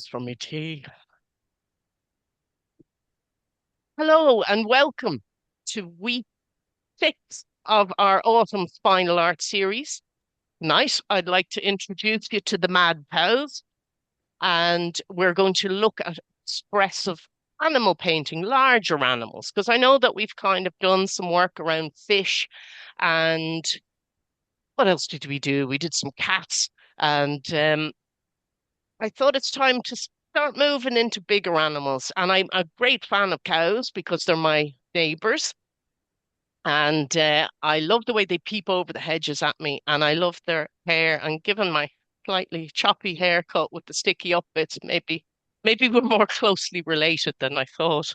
For me tea. Hello and welcome to week 6 of our autumn spinal art series. Tonight, I'd like to introduce you to the Mad Cows, and we're going to look at expressive animal painting, larger animals, because I know that we've kind of done some work around fish and what else did we do? We did some cats, and I thought it's time to start moving into bigger animals. And I'm a great fan of cows because they're my neighbors. And I love the way they peep over the hedges at me. And I love their hair. And given my slightly choppy haircut with the sticky up bits, maybe we're more closely related than I thought.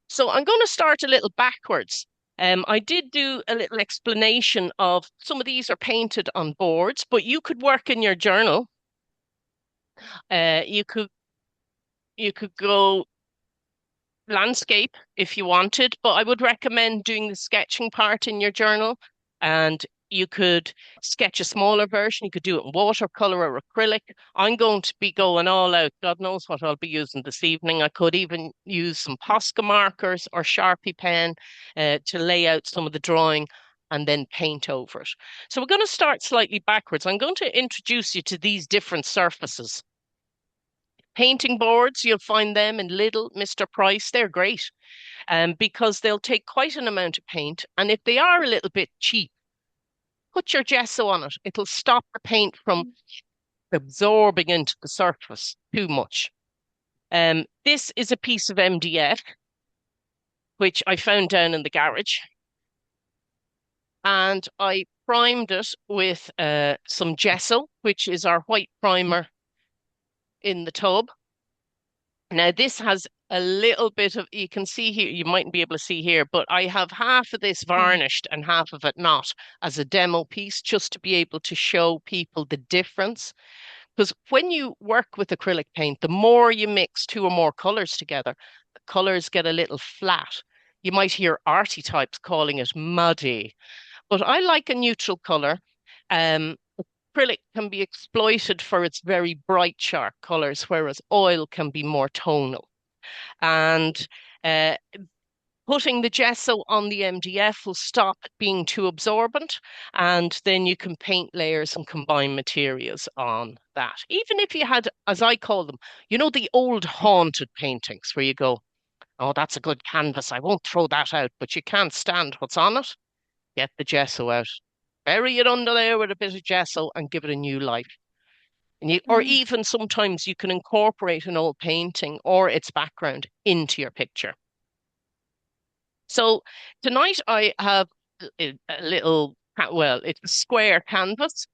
So I'm going to start a little backwards. I did do a little explanation of some of these are painted on boards, but you could work in your journal. You could go landscape if you wanted, but I would recommend doing the sketching part in your journal. And you could sketch a smaller version. You could do it in watercolor or acrylic. I'm going to be going all out. God knows what I'll be using this evening. I could even use some Posca markers or Sharpie pen to lay out some of the drawing and then paint over it. So we're going to start slightly backwards. I'm going to introduce you to these different surfaces. Painting boards, you'll find them in Lidl, Mr. Price. They're great because they'll take quite an amount of paint. And if they are a little bit cheap, put your gesso on it. It'll stop the paint from absorbing into the surface too much. This is a piece of MDF, which I found down in the garage. And I primed it with some gesso, which is our white primer in the tub. Now, this has a little bit of, you can see here, you mightn't be able to see here, but I have half of this varnished and half of it not as a demo piece, just to be able to show people the difference. Because when you work with acrylic paint, the more you mix two or more colors together, the colors get a little flat. You might hear arty types calling it muddy, but I like a neutral color. Um, Acrylic can be exploited for its very bright, sharp colors, whereas oil can be more tonal. And uh, putting the gesso on the MDF will stop it being too absorbent, and then you can paint layers and combine materials on that. Even if you had, as I call them, the old haunted paintings where you go, oh, that's a good canvas. I won't throw that out, but you can't stand what's on it. Get the gesso out. Bury it under there with a bit of gesso and give it a new life. Or Mm. even sometimes you can incorporate an old painting or its background into your picture. So tonight I have a little, well, it's a square canvas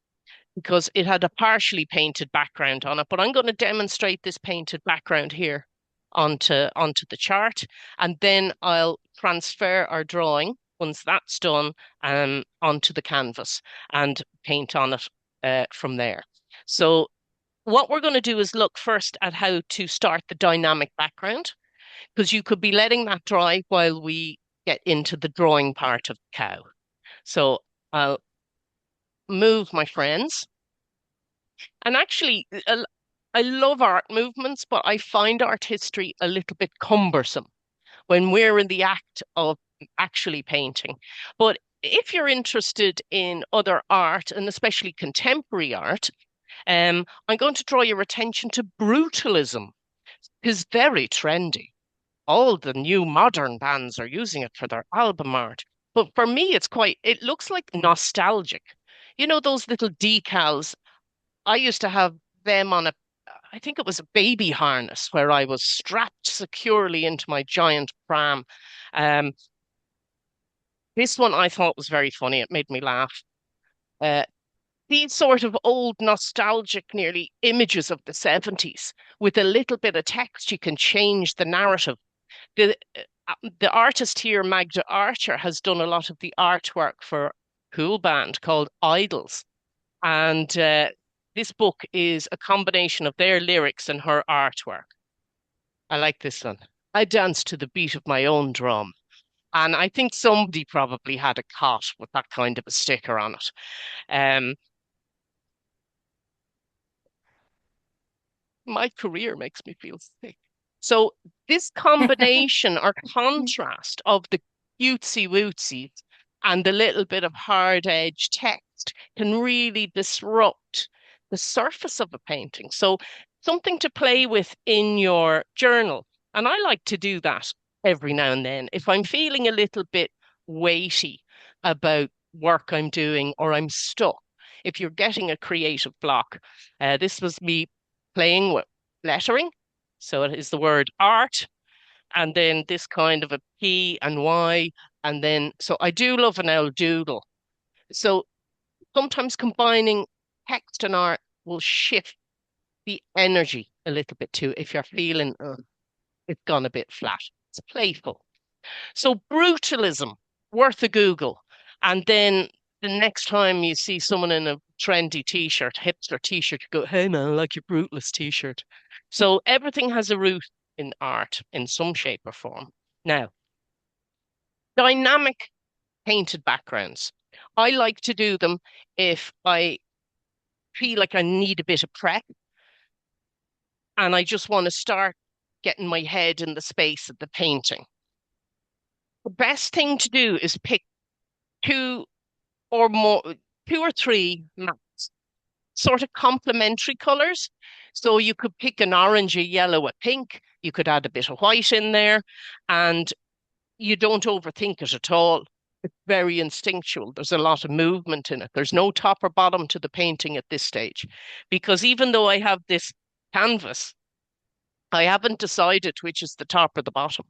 because it had a partially painted background on it, but I'm going to demonstrate this painted background here onto the chart, and then I'll transfer our drawing once that's done onto the canvas and paint on it from there. So what we're going to do is look first at how to start the dynamic background, because you could be letting that dry while we get into the drawing part of the cow. So I'll move my friends. And actually, I love art movements, but I find art history a little bit cumbersome when we're in the act of actually painting. But if you're interested in other art, and especially contemporary art, I'm going to draw your attention to brutalism. It's very trendy. All the new modern bands are using it for their album art. But for me, it looks like nostalgic. You know, those little decals. I used to have them on I think it was a baby harness where I was strapped securely into my giant pram. Um, this one I thought was very funny. It made me laugh. Uh, these sort of old nostalgic nearly images of the 70s with a little bit of text, you can change the narrative. The artist here, Magda Archer, has done a lot of the artwork for a cool band called Idols. And this book is a combination of their lyrics and her artwork. I like this one. I dance to the beat of my own drum. And I think somebody probably had a cot with that kind of a sticker on it. Um, My career makes me feel sick. So this combination or contrast of the cutesy wootsies and the little bit of hard edge text can really disrupt the surface of a painting. So something to play with in your journal. And I like to do that every now and then. If I'm feeling a little bit weighty about work I'm doing or I'm stuck, if you're getting a creative block, this was me playing with lettering. So it is the word art, and then this kind of a P and Y. And then, so I do love an old doodle. So sometimes combining text and art will shift the energy a little bit too if you're feeling it's gone a bit flat. It's playful. So brutalism, worth a Google. And then the next time you see someone in a trendy t-shirt, hipster t-shirt, you go, hey man, I like your brutalist t-shirt. So everything has a root in art in some shape or form. Now, dynamic painted backgrounds. I like to do them if I feel like I need a bit of prep and I just want to start getting my head in the space of the painting. The best thing to do is pick two or more, two or three mattes, sort of complementary colors. So you could pick an orange, a yellow, a pink. You could add a bit of white in there, and you don't overthink it at all. It's very instinctual. There's a lot of movement in it. There's no top or bottom to the painting at this stage, because even though I have this canvas, I haven't decided which is the top or the bottom.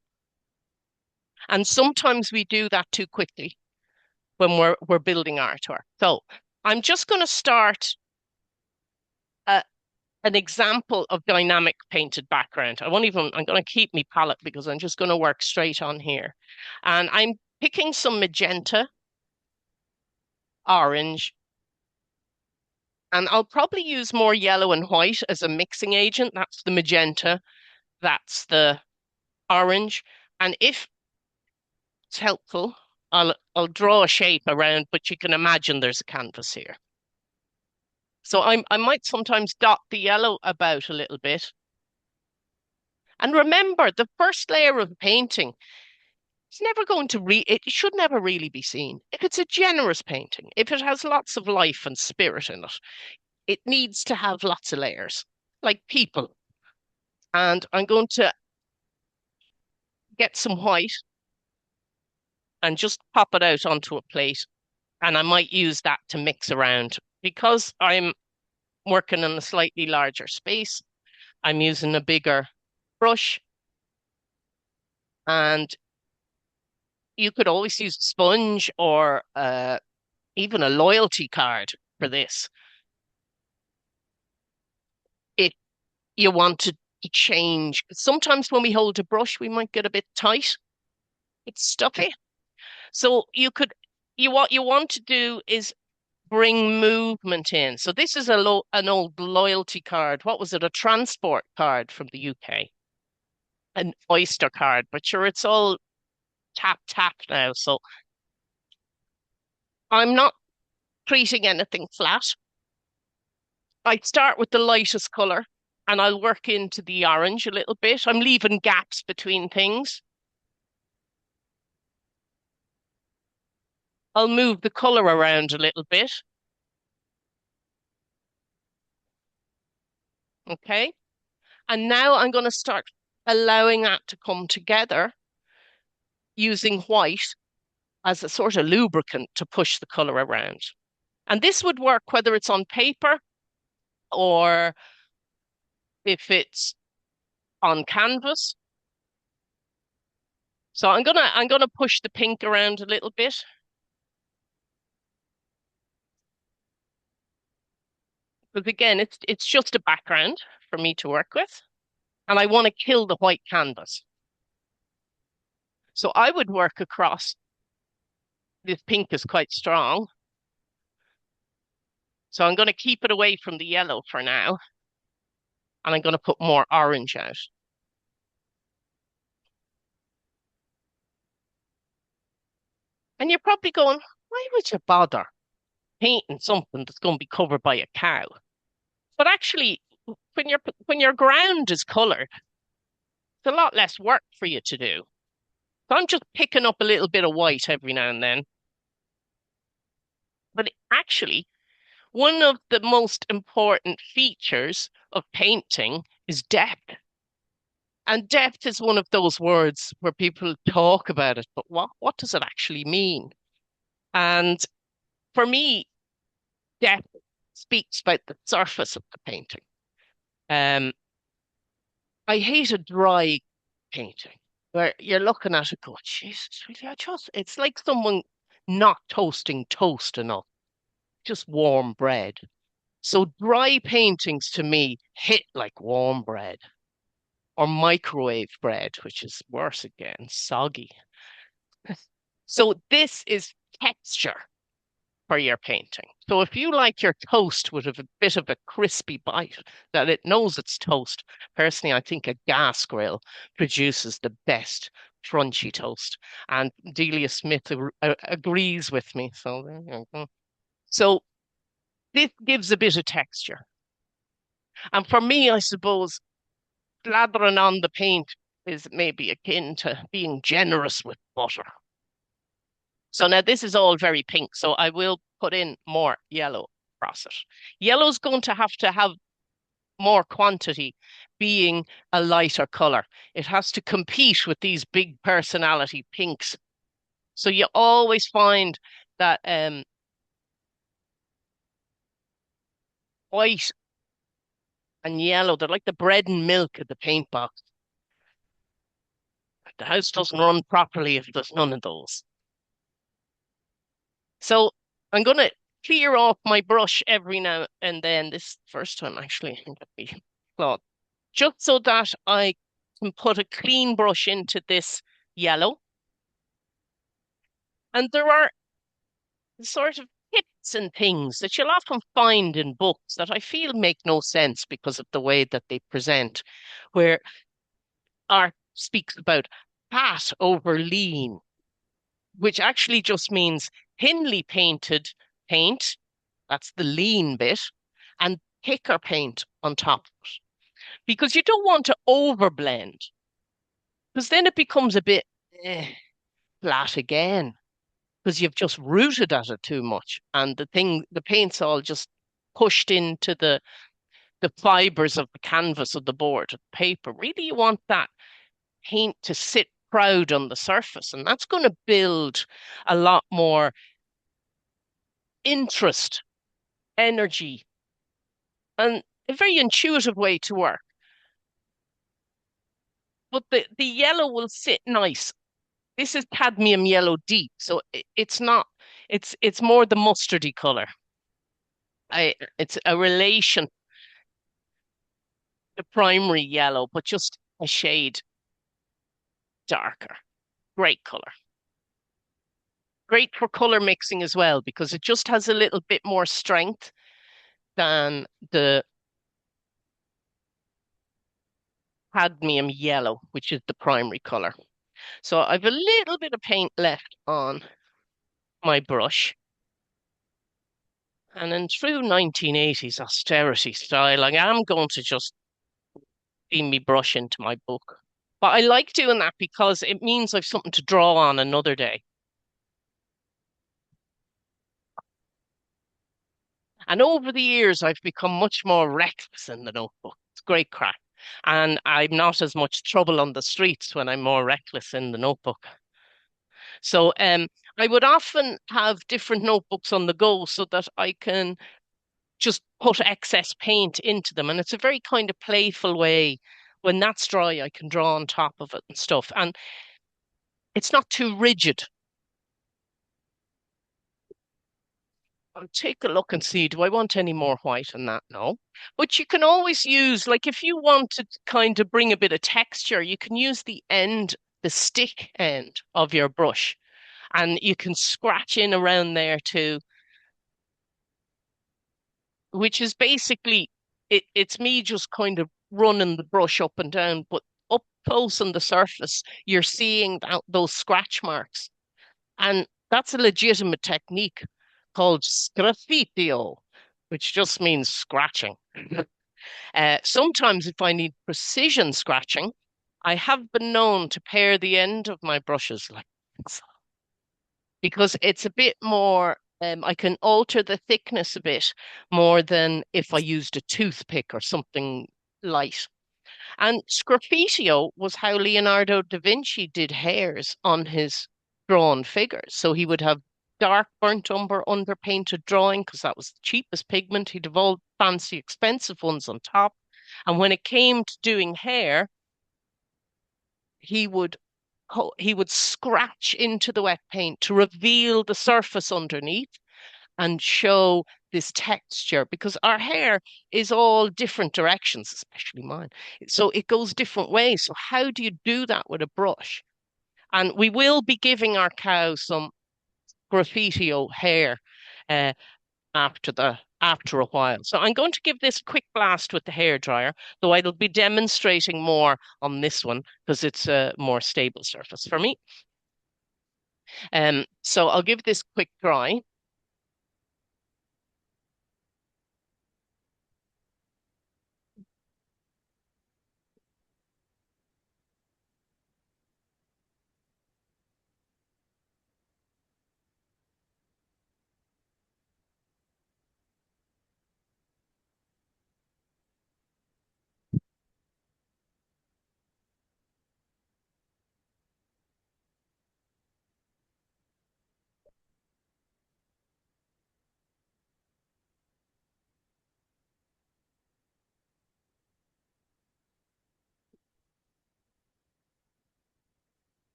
And sometimes we do that too quickly when we're building artwork. So I'm just going to start a, an example of dynamic painted background. I won't even, I'm going to keep my palette because I'm just going to work straight on here. And I'm picking some magenta, orange, and I'll probably use more yellow and white as a mixing agent. That's the magenta, that's the orange. And if it's helpful, I'll draw a shape around, but you can imagine there's a canvas here. So I might sometimes dot the yellow about a little bit. And remember, the first layer of the painting, it's never going to it should never really be seen. If it's a generous painting, if it has lots of life and spirit in it, it needs to have lots of layers, like people. And I'm going to get some white and just pop it out onto a plate. And I might use that to mix around because I'm working in a slightly larger space. I'm using a bigger brush, and you could always use a sponge or even a loyalty card for this if you want to change. Sometimes when we hold a brush, we might get a bit tight. It's stuffy. So what you want to do is bring movement in. So this is an old loyalty card. What was it? A transport card from the UK, an Oyster card, but sure, it's all tap tap now. So I'm not treating anything flat. I start with the lightest color and I'll work into the orange a little bit. I'm leaving gaps between things. I'll move the color around a little bit. Okay. And now I'm going to start allowing that to come together using white as a sort of lubricant to push the color around. And this would work whether it's on paper or if it's on canvas. So I'm gonna push the pink around a little bit. Because again, it's just a background for me to work with. And I want to kill the white canvas. So I would work across, this pink is quite strong. So I'm going to keep it away from the yellow for now. And I'm going to put more orange out. And you're probably going, why would you bother painting something that's going to be covered by a cow? But actually, when your ground is colored, it's a lot less work for you to do. So I'm just picking up a little bit of white every now and then. But actually, one of the most important features of painting is depth. And depth is one of those words where people talk about it, but what does it actually mean? And for me, depth speaks about the surface of the painting. Um, I hate a dry painting where you're looking at it going, Jesus, really, it's like someone not toasting toast enough, just warm bread. So dry paintings to me hit like warm bread or microwave bread, which is worse again, soggy. So this is texture for your painting. So if you like your toast with a bit of a crispy bite, that it knows it's toast, personally, I think a gas grill produces the best crunchy toast. And Delia Smith agrees with me. So there you go. So this gives a bit of texture. And for me, I suppose slathering on the paint is maybe akin to being generous with butter. So now this is all very pink, so I will put in more yellow across it. Yellow's going to have more quantity being a lighter color. It has to compete with these big personality pinks. So you always find that white and yellow, they're like the bread and milk of the paint box. The house doesn't run properly if there's none of those. So I'm going to clear off my brush every now and then. This first time, actually, let me cloth, just so that I can put a clean brush into this yellow. And there are sort of tips and things that you'll often find in books that I feel make no sense because of the way that they present, where art speaks about fat over lean, which actually just means thinly painted paint, that's the lean bit, and thicker paint on top of it. Because you don't want to overblend, because then it becomes a bit flat again, because you've just rooted at it too much, and the paint's all just pushed into the fibers of the canvas of the board, of the paper. Really, you want that paint to sit proud on the surface, and that's going to build a lot more interest, energy, and a very intuitive way to work. But the yellow will sit nice. This is cadmium yellow deep, so it's not. It's more the mustardy color. It's a relation to primary yellow, but just a shade darker. Great color. Great for color mixing as well because it just has a little bit more strength than the cadmium yellow, which is the primary color. So I've a little bit of paint left on my brush. And in true 1980s austerity style, I am going to just beam me brush into my book. But I like doing that because it means I've something to draw on another day. And over the years, I've become much more reckless in the notebook. It's great crack. And I'm not as much trouble on the streets when I'm more reckless in the notebook. So I would often have different notebooks on the go so that I can just put excess paint into them. And it's a very kind of playful way. When that's dry, I can draw on top of it and stuff. And it's not too rigid. I'll take a look and see, do I want any more white in that? No. But you can always use, like if you want to kind of bring a bit of texture, you can use the stick end of your brush, and you can scratch in around there too, which is basically it's me just kind of running the brush up and down, but up close on the surface, you're seeing those scratch marks. And that's a legitimate technique called sgraffitio, which just means scratching. Sometimes if I need precision scratching, I have been known to pare the end of my brushes like this because it's a bit more, I can alter the thickness a bit more than if I used a toothpick or something light. And Sgraffito was how Leonardo da Vinci did hairs on his drawn figures. So he would have dark burnt umber underpainted drawing because that was the cheapest pigment. He'd have all fancy, expensive ones on top. And when it came to doing hair, he would he would scratch into the wet paint to reveal the surface underneath and show this texture because our hair is all different directions, especially mine. So it goes different ways. So how do you do that with a brush? And we will be giving our cow some graffito hair uh, after a while. So I'm going to give this a quick blast with the hair dryer, though I'll be demonstrating more on this one because it's a more stable surface for me. So I'll give this quick dry.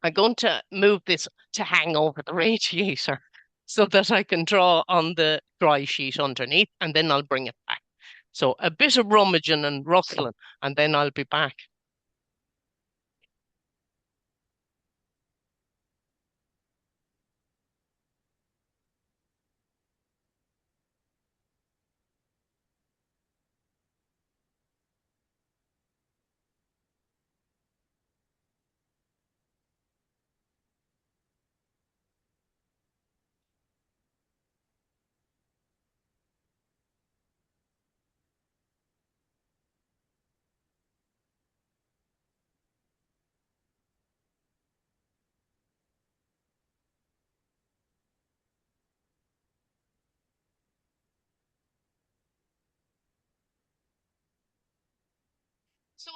I'm going to move this to hang over the radiator so that I can draw on the dry sheet underneath, and then I'll bring it back. So a bit of rummaging and rustling, and then I'll be back. So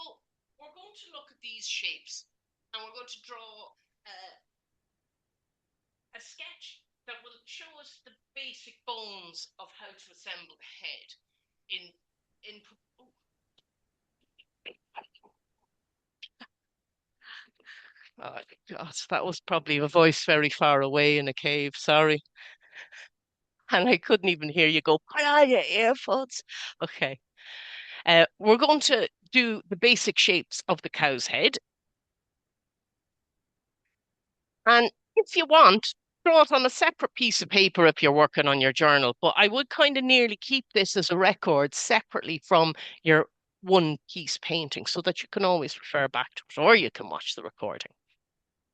we're going to look at these shapes, and we're going to draw a sketch that will show us the basic bones of how to assemble the head in in. Oh, oh God, that was probably a voice very far away in a cave. Sorry. And I couldn't even hear you go, put on your earphones. Okay. We're going to do the basic shapes of the cow's head. And if you want, draw it on a separate piece of paper if you're working on your journal. But I would kind of nearly keep this as a record separately from your one piece painting so that you can always refer back to it or you can watch the recording.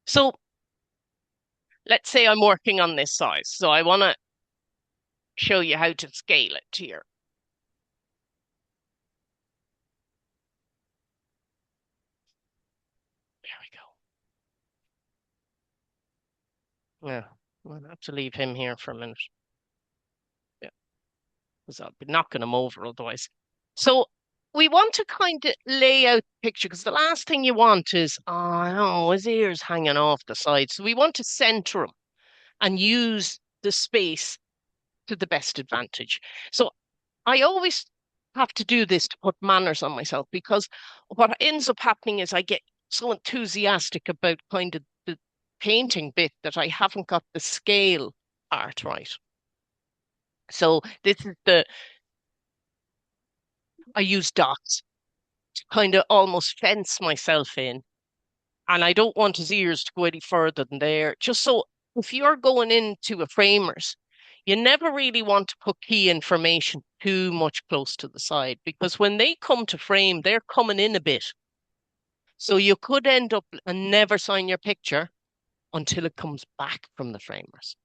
So let's say I'm working on this size. So I want to show you how to scale it here. There we go. Yeah, I'll have to leave him here for a minute. Yeah, because I'll be knocking him over otherwise. So we want to kind of lay out the picture because the last thing you want is, oh no, his ears hanging off the side. So we want to center him and use the space to the best advantage. So I always have to do this to put manners on myself because what ends up happening is I get so enthusiastic about kind of the painting bit that I haven't got the scale part right. So this is I use dots to kind of almost fence myself in. And I don't want his ears to go any further than there. Just so if you're going into a framer's, you never really want to put key information too much close to the side because when they come to frame, they're coming in a bit. So you could end up and never sign your picture until it comes back from the framers.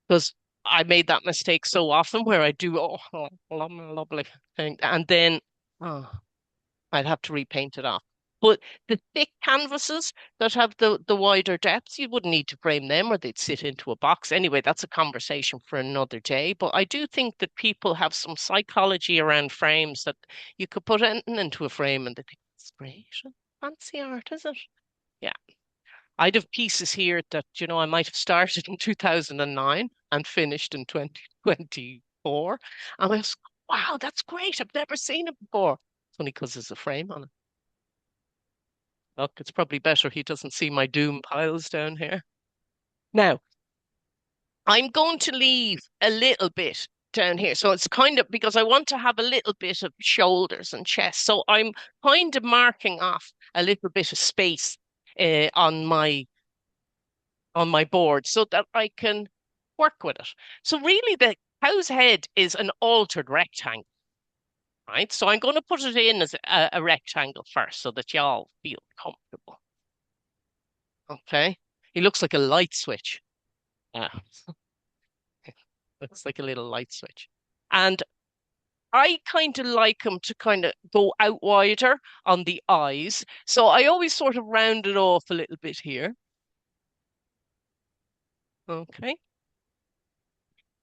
Because I made that mistake so often where I do, oh, lovely thing. And then Oh, I'd have to repaint it off. But the thick canvases that have the wider depths, you wouldn't need to frame them or they'd sit into a box. Anyway, that's a conversation for another day. But I do think that people have some psychology around frames that you could put anything into a frame and they think, it's great. Fancy art, is it? Yeah. I'd have pieces here that, I might have started in 2009 and finished in 2024. And I was, wow, that's great. I've never seen it before. It's only because there's a frame on it. Look, it's probably better he doesn't see my doom piles down here. Now, I'm going to leave a little bit down here. So it's kind of because I want to have a little bit of shoulders and chest. So I'm kind of marking off a little bit of space on my board so that I can work with it. So really the cow's head is an altered rectangle, right? So I'm going to put it in as a rectangle first so that y'all feel comfortable. Okay. He looks like a light switch. Yeah, looks like a little light switch. And I kind of like him to kind of go out wider on the eyes. So I always sort of round it off a little bit here. Okay.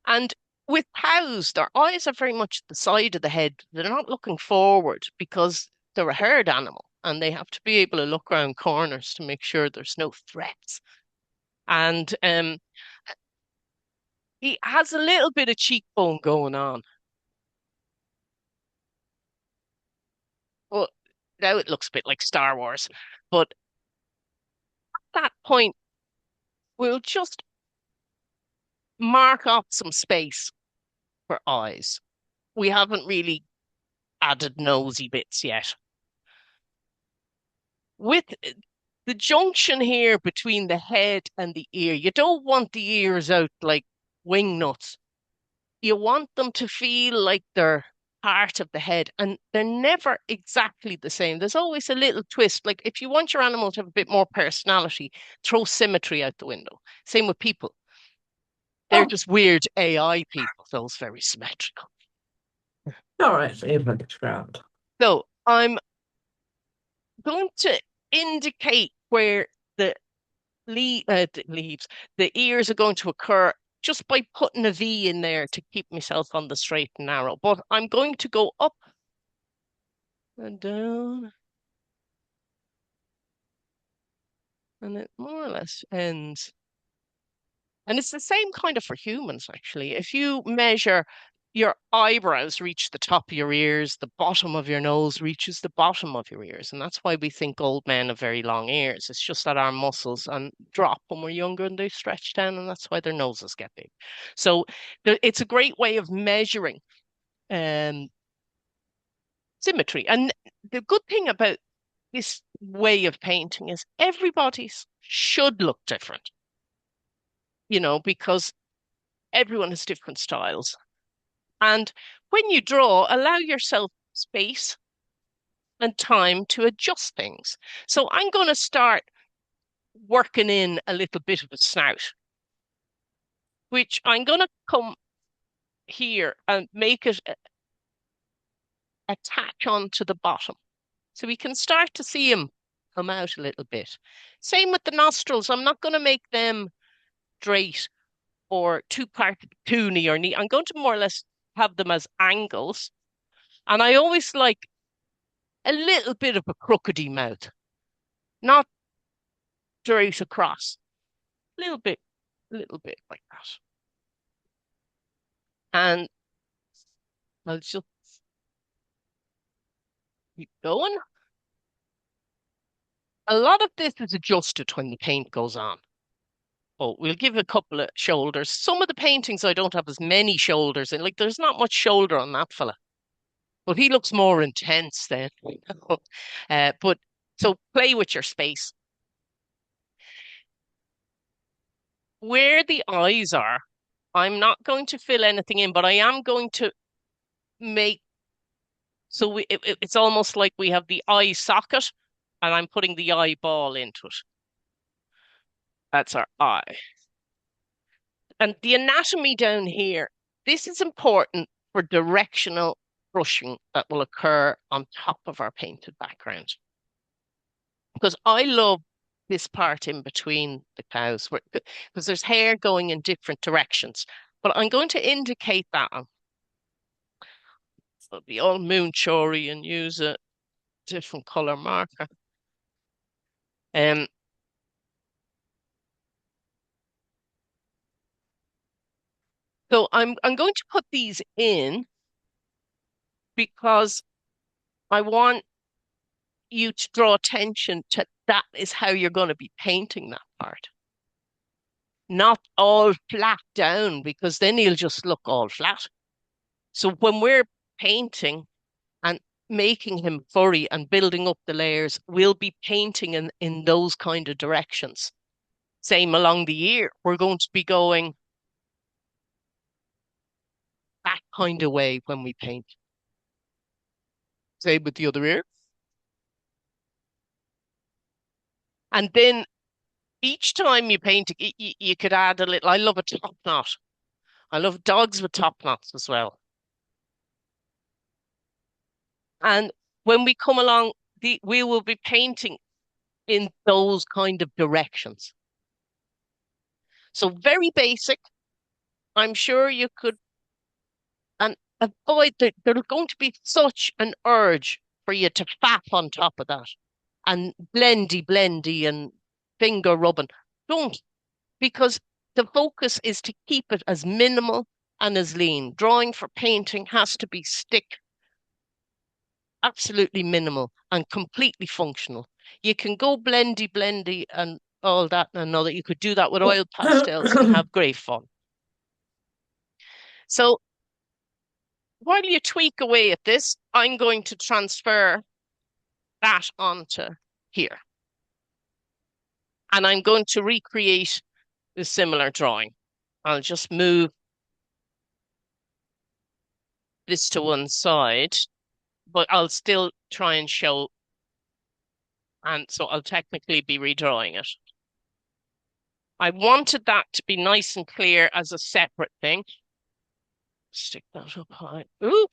And with cows, their eyes are very much the side of the head. They're not looking forward because they're a herd animal and they have to be able to look around corners to make sure there's no threats. And he has a little bit of cheekbone going on. Well, now it looks a bit like Star Wars. But at that point, we'll just mark off some space for eyes. We haven't really added nosy bits yet. With the junction here between the head and the ear, you don't want the ears out like wing nuts. You want them to feel like they're part of the head, and they're never exactly the same. There's always a little twist. Like if you want your animal to have a bit more personality, throw symmetry out the window. Same with people. They're Oh, just weird AI people, those very symmetrical. all right, even ground. So I'm going to indicate where the the leaves, the ears are going to occur just by putting a V in there to keep myself on the straight and narrow. But I'm going to go up and down, and it more or less ends. And it's the same kind of for humans, actually. If you measure your eyebrows reach the top of your ears, the bottom of your nose reaches the bottom of your ears. And that's why we think old men have very long ears. It's just that our muscles drop when we're younger and they stretch down, and that's why their noses get big. So it's a great way of measuring um, symmetry. And the good thing about this way of painting is everybody's should look different, because everyone has different styles. And when you draw, allow yourself space and time to adjust things. So I'm going to start working in a little bit of a snout, which I'm going to come here and make it attach onto the bottom. So we can start to see him come out a little bit. Same with the nostrils. I'm not going to make them straight or too cartoony or neat. I'm going to more or less have them as angles. And I always like a little bit of a crookedy mouth, not straight across. A little bit like that. And I'll just keep going. A lot of this is adjusted when the paint goes on. Oh, we'll give a couple of shoulders. Some of the paintings I don't have as many shoulders in. Like there's not much shoulder on that fella. But he looks more intense then. But so play with your space. Where the eyes are, I'm not going to fill anything in, but I am going to make so it's almost like we have the eye socket and I'm putting the eyeball into it. That's our eye. And the anatomy down here, this is important for directional. brushing that will occur on top of our painted background. Because I love this part in between the cows, because there's hair going in different directions. But I'm going to indicate that. I'll be all moonchory and use a different color marker. Um, so I'm going to put these in because I want you to draw attention to that is how you're going to be painting that part. Not all flat down because then he'll just look all flat. So when we're painting and making him furry and building up the layers, we'll be painting in those kind of directions. Same along the ear, we're going to be going that kind of way when we paint. Same with the other ear. And then each time you paint, you could add a little. I love a top knot. I love dogs with top knots as well. And when we come along, we will be painting in those kind of directions. So very basic. I'm sure you could, and avoid there's going to be such an urge for you to fap on top of that and blendy and finger rubbing. Don't, because the focus is to keep it as minimal and as lean. Drawing for painting has to be stick, absolutely minimal and completely functional. You can go blendy and all that and another. You could do that with oil pastels and have great fun. So while you tweak away at this, I'm going to transfer that onto here. And I'm going to recreate the similar drawing. I'll just move this to one side, but I'll still try and show, and so I'll technically be redrawing it. I wanted that to be nice and clear as a separate thing. Stick that up high. Ooh.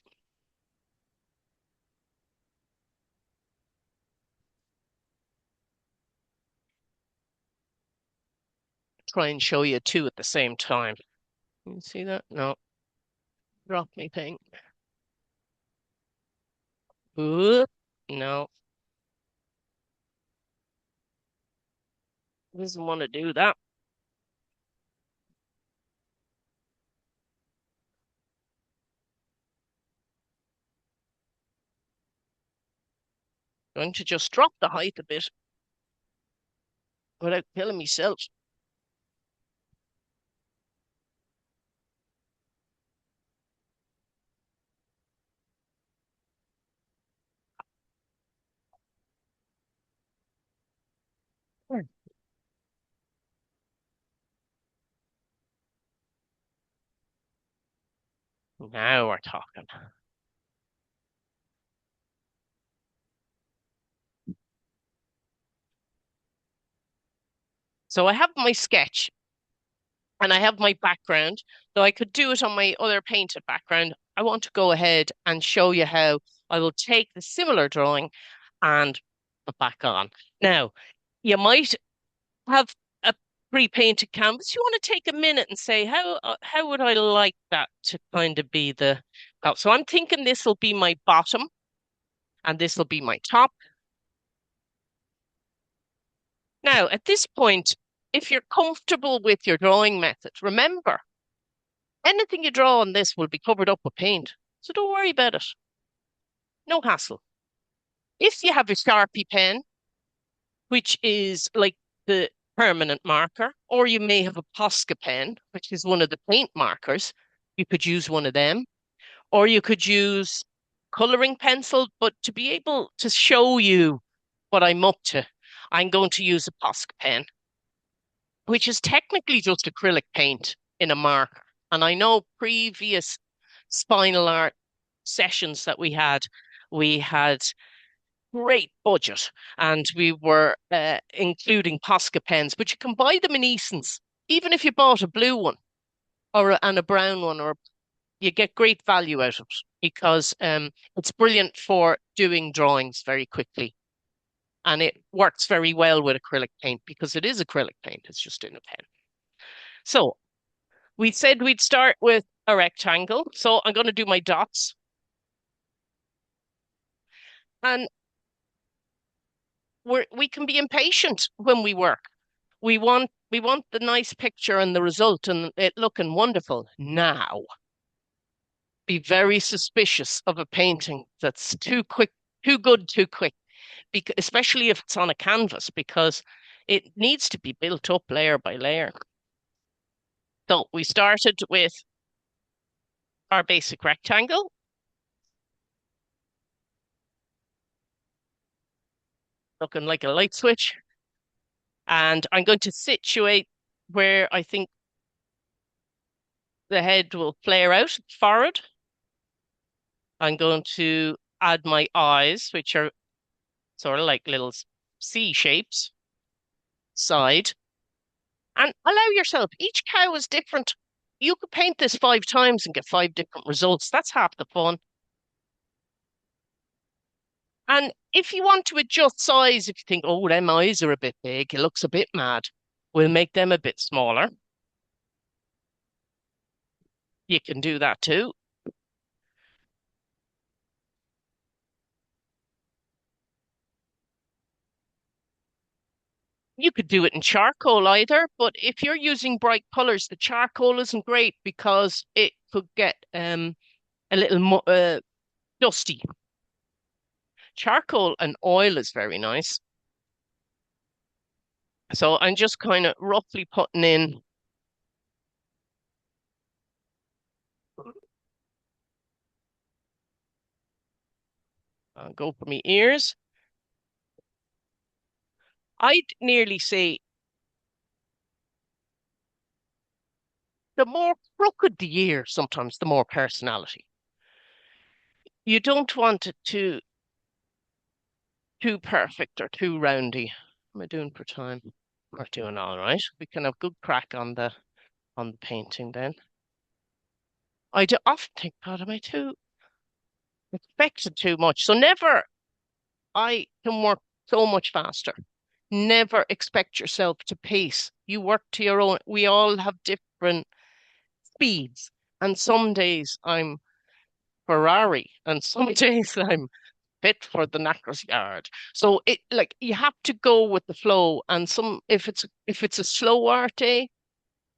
Try and show you two at the same time. You see that? No. Drop me thing. Ooh. No. Doesn't want to do that. Going to just drop the height a bit without killing myself. Hmm. Now we're talking. So I have my sketch and I have my background, though I could do it on my other painted background. I want to go ahead and show you how I will take the similar drawing and put back on. Now, you might have a pre-painted canvas. You want to take a minute and say, how would I like that to kind of be the, oh, so I'm thinking this will be my bottom and this will be my top. Now, at this point, if you're comfortable with your drawing method, remember, anything you draw on this will be covered up with paint. So don't worry about it. No hassle. If you have a Sharpie pen, which is like the permanent marker, or you may have a Posca pen, which is one of the paint markers, you could use one of them, or you could use coloring pencil, but to be able to show you what I'm up to, I'm going to use a Posca pen, which is technically just acrylic paint in a marker. And I know previous SpinalArt sessions that we had great budget and we were including Posca pens, but you can buy them in Eason's, even if you bought a blue one and a brown one or you get great value out of it because it's brilliant for doing drawings very quickly. And it works very well with acrylic paint because it is acrylic paint. It's just in a pen. So we said we'd start with a rectangle. So I'm going to do my dots. And we can be impatient when we work. We want the nice picture and the result and it looking wonderful now. Be very suspicious of a painting that's too quick, too good, too quick, because, especially if it's on a canvas, because it needs to be built up layer by layer. So we started with our basic rectangle, looking like a light switch. And I'm going to situate where I think the head will flare out, forward. I'm going to add my eyes, which are sort of like little C shapes, side. And allow yourself, each cow is different. You could paint this 5 times and get 5 different results. That's half the fun. And if you want to adjust size, if you think, oh, them eyes are a bit big, it looks a bit mad, we'll make them a bit smaller. You can do that too. You could do it in charcoal either, but if you're using bright colors, the charcoal isn't great because it could get a little mo dusty. Charcoal and oil is very nice. So I'm just kind of roughly putting in, go for my ears. I'd nearly say the more crooked the ear, sometimes the more personality. You don't want it too perfect or too roundy. What am I doing for time? We're doing all right. We can have good crack on the painting then. I do often think, God, am I too expected too much? So never, I can work so much faster. Never expect yourself to pace. You work to your own. We all have different speeds. And some days I'm Ferrari, and some days I'm fit for the knackers yard. So it like you have to go with the flow. And some if it's a slow art day,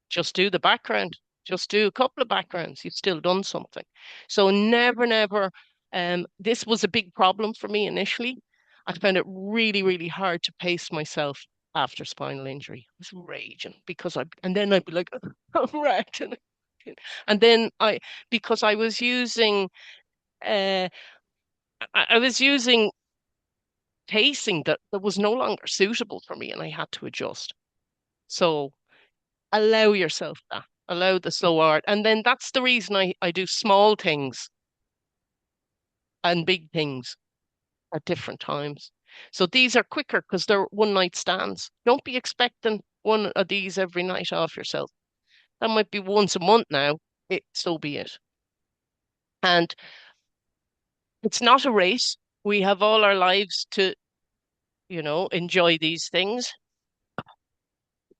just do the background. Just do a couple of backgrounds. You've still done something. So never, never. This was a big problem for me initially. I found it really, really hard to pace myself after spinal injury. I was raging because and then I'd be like, I'm wrecked. And then because I was using, uh, I was using pacing that was no longer suitable for me and I had to adjust. So allow yourself that. Allow the slow art. And then that's the reason I do small things and big things at different times. So these are quicker because they're one night stands. Don't be expecting one of these every night off yourself. That might be once a month now. So be it. And it's not a race. We have all our lives to, enjoy these things.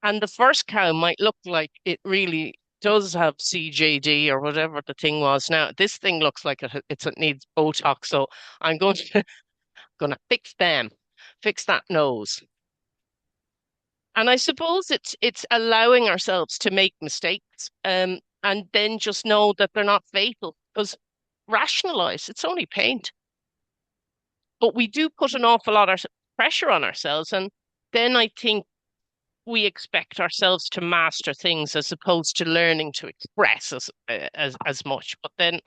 And the first cow might look like it really does have CJD or whatever the thing was. Now, this thing looks like it needs Botox. So I'm going to going to fix them, fix that nose. And I suppose it's allowing ourselves to make mistakes, and then just know that they're not fatal. Because rationalize, it's only paint. But we do put an awful lot of pressure on ourselves, and then I think we expect ourselves to master things as opposed to learning to express as much. But then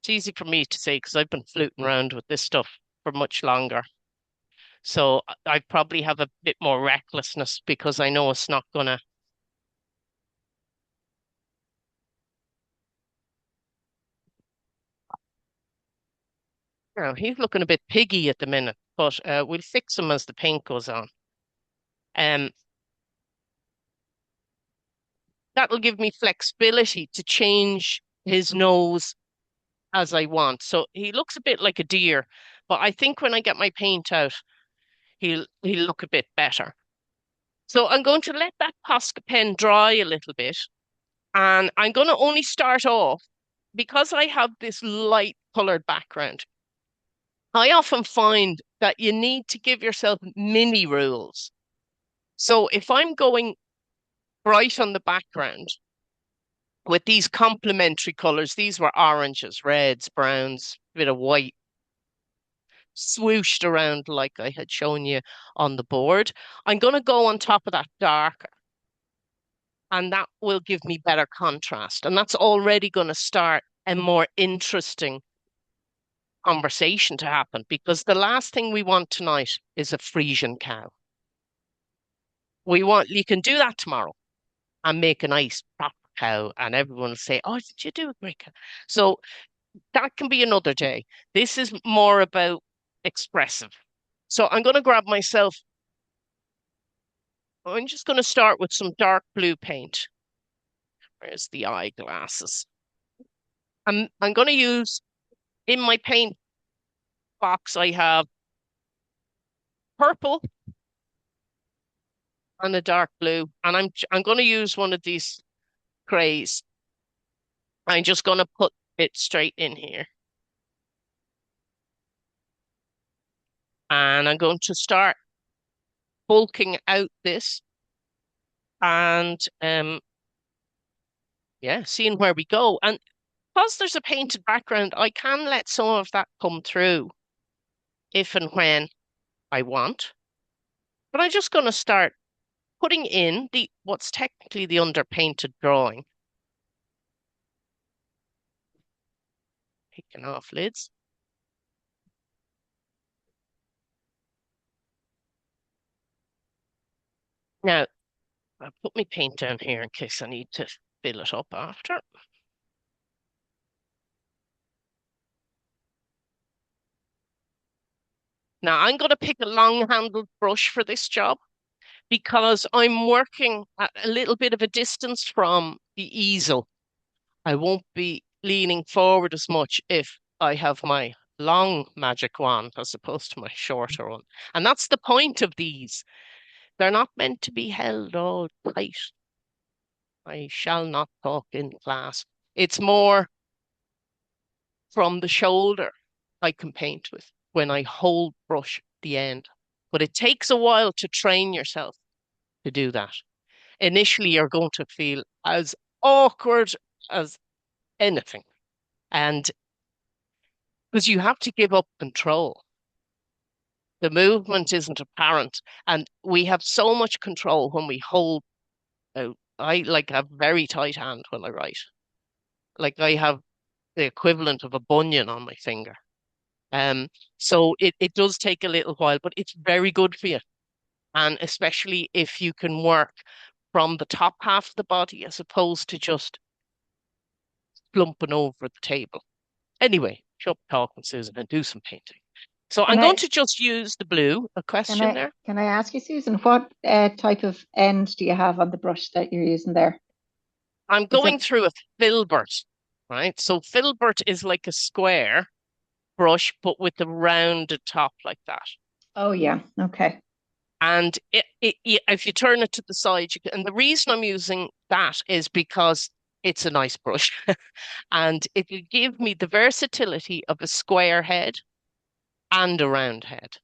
it's easy for me to say because I've been fluting around with this stuff for much longer. So I probably have a bit more recklessness because I know it's not gonna. He's looking a bit piggy at the minute, but we'll fix him as the paint goes on. Um, that'll give me flexibility to change his nose as I want. So he looks a bit like a deer, but I think when I get my paint out, he'll look a bit better. So I'm going to let that Posca pen dry a little bit, and I'm going to only start off because I have this light colored background. I often find that you need to give yourself mini rules. So if I'm going bright on the background with these complementary colors, these were oranges, reds, browns, a bit of white swooshed around like I had shown you on the board. I'm going to go on top of that darker, and that will give me better contrast. And that's already going to start a more interesting conversation to happen because the last thing we want tonight is a Frisian cow. You can do that tomorrow and make a nice proper cow, and everyone will say, "Oh, did you do a great cow?" So that can be another day. This is more about expressive. So I'm just going to start with some dark blue paint. Where's the eyeglasses? I'm going to use in my paint box, I have purple and a dark blue, and I'm going to use one of these grays. I'm just going to put it straight in here. And I'm going to start bulking out this and yeah, seeing where we go. And because there's a painted background, I can let some of that come through if and when I want. But I'm just going to start putting in the what's technically the underpainted drawing. Taking off lids. Now, I'll put my paint down here in case I need to fill it up after. Now, I'm going to pick a long-handled brush for this job because I'm working at a little bit of a distance from the easel. I won't be leaning forward as much if I have my long magic wand as opposed to my shorter one. And that's the point of these. They're not meant to be held all tight. I shall not talk in class. It's more from the shoulder I can paint with when I hold brush at the end. But it takes a while to train yourself to do that. Initially, you're going to feel as awkward as anything. And because you have to give up control. The movement isn't apparent. And we have so much control when we hold out. I like have very tight hand when I write. Like I have the equivalent of a bunion on my finger. Um, so it does take a little while, but it's very good for you. And especially if you can work from the top half of the body as opposed to just slumping over the table. Anyway, shut talking, Susan, and do some painting. So I'm Can going I to just use the blue. A question there? can I ask you, Susan, what type of end do you have on the brush that you're using there? I'm Is going it? through a filbert, right? So filbert is like a square brush, but with the rounded top like that. Oh yeah, okay. And if you turn it to the side, and the reason I'm using that is because it's a nice brush and it will give me the versatility of a square head and a round head.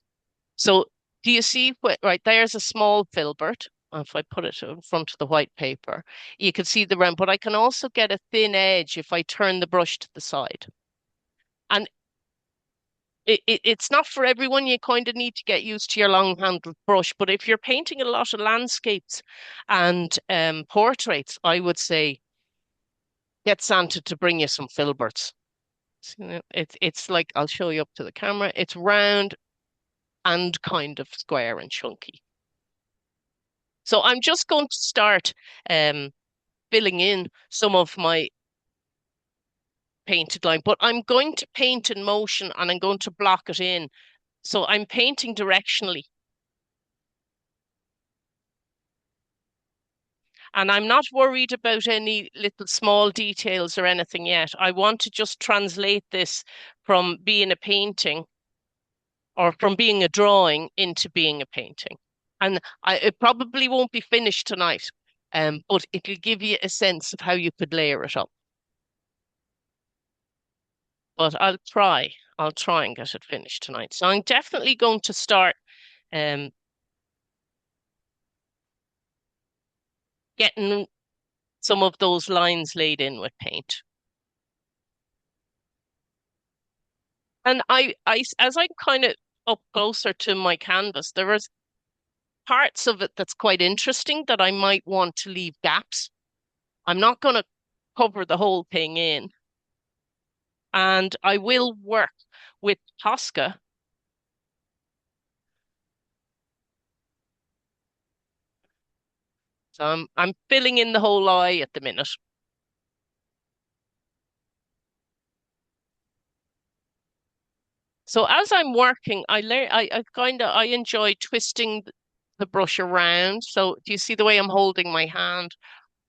So do you see what, right, there's a small filbert. If I put it in front of the white paper, you can see the round, but I can also get a thin edge if I turn the brush to the side. And it's not for everyone. You kind of need to get used to your long-handled brush. But if you're painting a lot of landscapes and portraits, I would say get Santa to bring you some filberts. It's like I'll show you up to the camera. It's round and kind of square and chunky. So I'm just going to start um, filling in some of my painted line, but I'm going to paint in motion and I'm going to block it in. So I'm painting directionally. And I'm not worried about any little small details or anything yet. I want to just translate this from being a painting or from being a drawing into being a painting. And it probably won't be finished tonight, but it'll give you a sense of how you could layer it up. But I'll try and get it finished tonight. So I'm definitely going to start um, getting some of those lines laid in with paint. And as I'm kind of up closer to my canvas, there is parts of it that's quite interesting that I might want to leave gaps. I'm not going to cover the whole thing in, and I will work with Tosca. So I'm filling in the whole eye at the minute. So as I'm working, I learn I enjoy twisting the brush around. So do you see the way I'm holding my hand?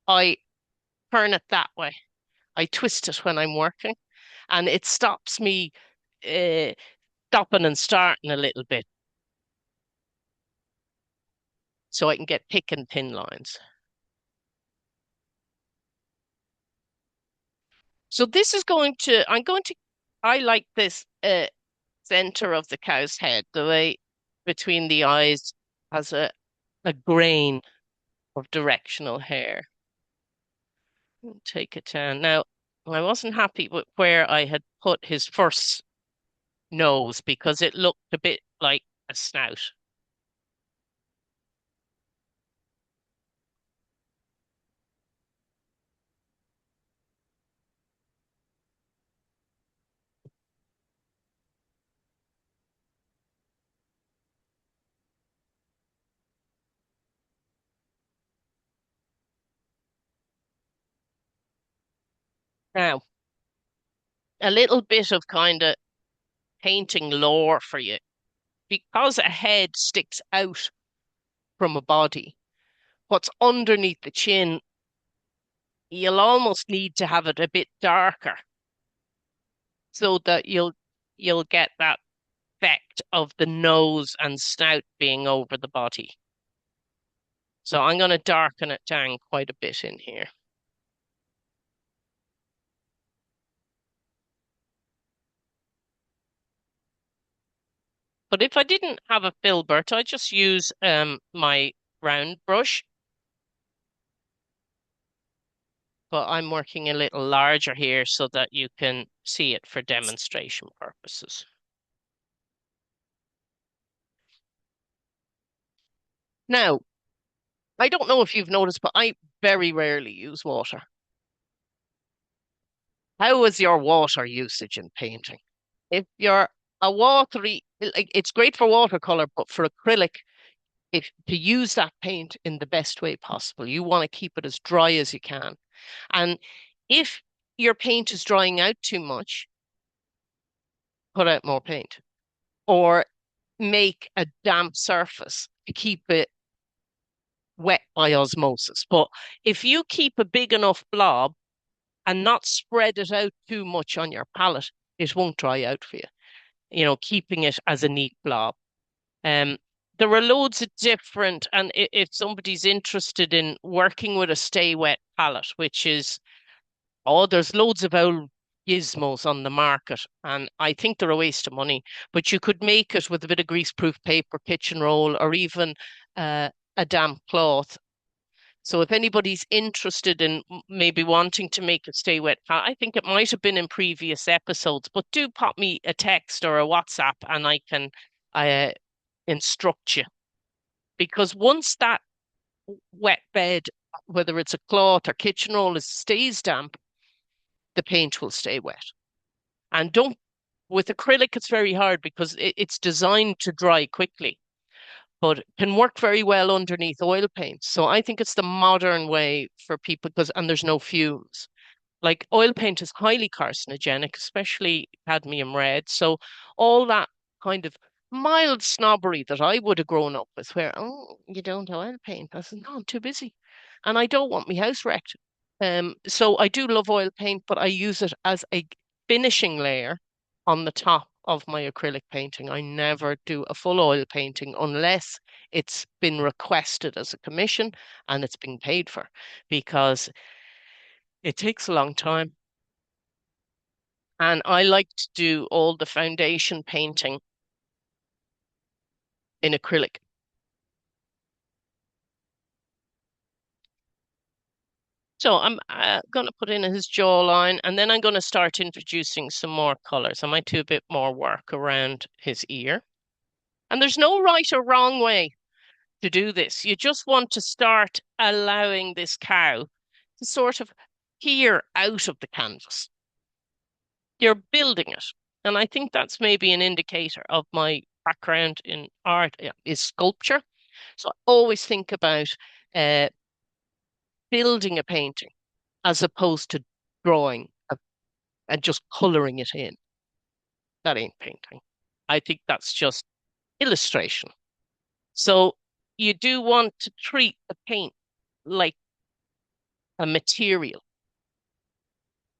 I turn it that way. I twist it when I'm working, and it stops me uh, stopping and starting a little bit, so I can get thick and thin lines. So this is I like this center of the cow's head, the way between the eyes has a grain of directional hair. Take it down. Now, I wasn't happy with where I had put his first nose because it looked a bit like a snout. Now, a little bit of kind of painting lore for you. Because a head sticks out from a body, what's underneath the chin, you'll almost need to have it a bit darker so that you'll get that effect of the nose and snout being over the body. So I'm going to darken it down quite a bit in here. But if I didn't have a filbert, I just use my round brush. But I'm working a little larger here so that you can see it for demonstration purposes. Now, I don't know if you've noticed, but I very rarely use water. How is your water usage in painting? If you're a watery, like it's great for watercolor, but for acrylic, if to use that paint in the best way possible, you want to keep it as dry as you can. And if your paint is drying out too much, put out more paint or make a damp surface to keep it wet by osmosis. But if you keep a big enough blob and not spread it out too much on your palette, it won't dry out for you. You know, keeping it as a neat blob. Um, there are loads of different, and if somebody's interested in working with a stay wet palette, which is, oh, there's loads of old gizmos on the market, and I think they're a waste of money. But you could make it with a bit of greaseproof paper, kitchen roll, or even a damp cloth. So if anybody's interested in maybe wanting to make a stay wet palette, I think it might have been in previous episodes, but do pop me a text or a WhatsApp and I can uh, instruct you. Because once that wet bed, whether it's a cloth or kitchen roll, stays damp, the paint will stay wet. And don't, with acrylic, it's very hard because it's designed to dry quickly, but can work very well underneath oil paints. So I think it's the modern way for people because, and there's no fumes. Like oil paint is highly carcinogenic, especially cadmium red. So all that kind of mild snobbery that I would have grown up with, where, oh, you don't oil paint. I said, no, I'm too busy. and I don't want my house wrecked. So I do love oil paint, but I use it as a finishing layer on the top of my acrylic painting. I never do a full oil painting unless it's been requested as a commission and it's been paid for, because it takes a long time. And I like to do all the foundation painting in acrylic. So I'm going to put in his jawline, and then I'm going to start introducing some more colors. I might do a bit more work around his ear. And there's no right or wrong way to do this. You just want to start allowing this cow to sort of peer out of the canvas. You're building it. And I think that's maybe an indicator of my background in art is sculpture. So I always think about uh, building a painting as opposed to drawing and just coloring it in. That ain't painting. I think that's just illustration. So you do want to treat the paint like a material.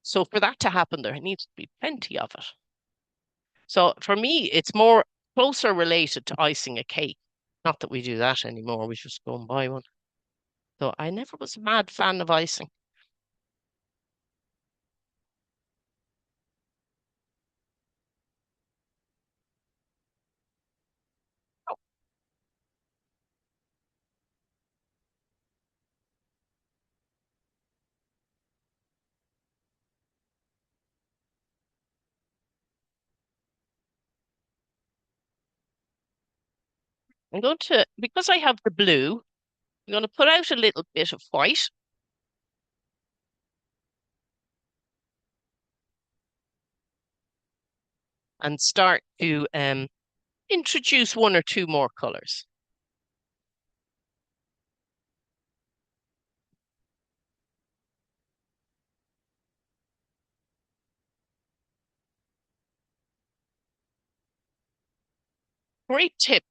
So for that to happen, there needs to be plenty of it. So for me, it's more closer related to icing a cake. Not that we do that anymore. We just go and buy one. So I never was a mad fan of icing. Oh, I'm going to, because I have the blue, I'm going to put out a little bit of white and start to introduce one or two more colors. Great tip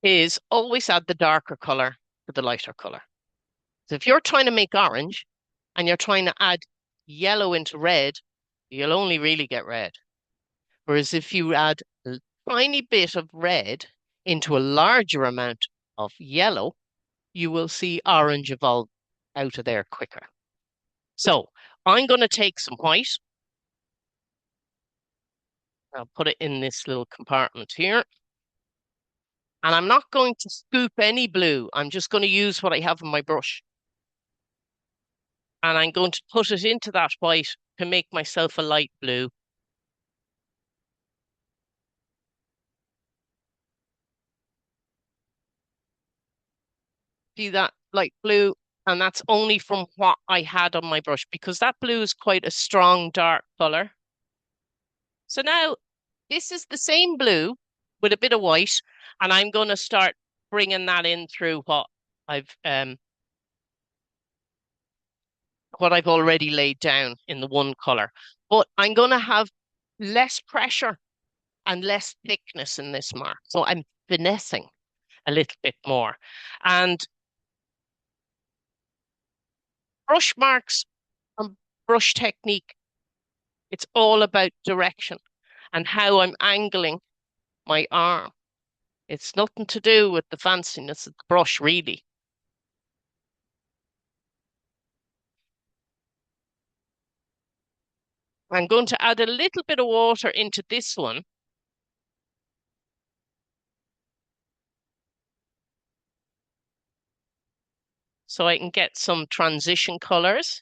is always add the darker color to the lighter color. So if you're trying to make orange and you're trying to add yellow into red, you'll only really get red. Whereas if you add a tiny bit of red into a larger amount of yellow, you will see orange evolve out of there quicker. So I'm going to take some white. I'll put it in this little compartment here. And I'm not going to scoop any blue. I'm just going to use what I have in my brush. And I'm going to put it into that white to make myself a light blue. See that light blue? And that's only from what I had on my brush, because that blue is quite a strong dark color. So now this is the same blue with a bit of white, and I'm going to start bringing that in through I've um what I've already laid down in the one color. But I'm going to have less pressure and less thickness in this mark. So I'm finessing a little bit more. And brush marks and brush technique, it's all about direction and how I'm angling my arm. It's nothing to do with the fanciness of the brush, really. I'm going to add a little bit of water into this one. So I can get some transition colors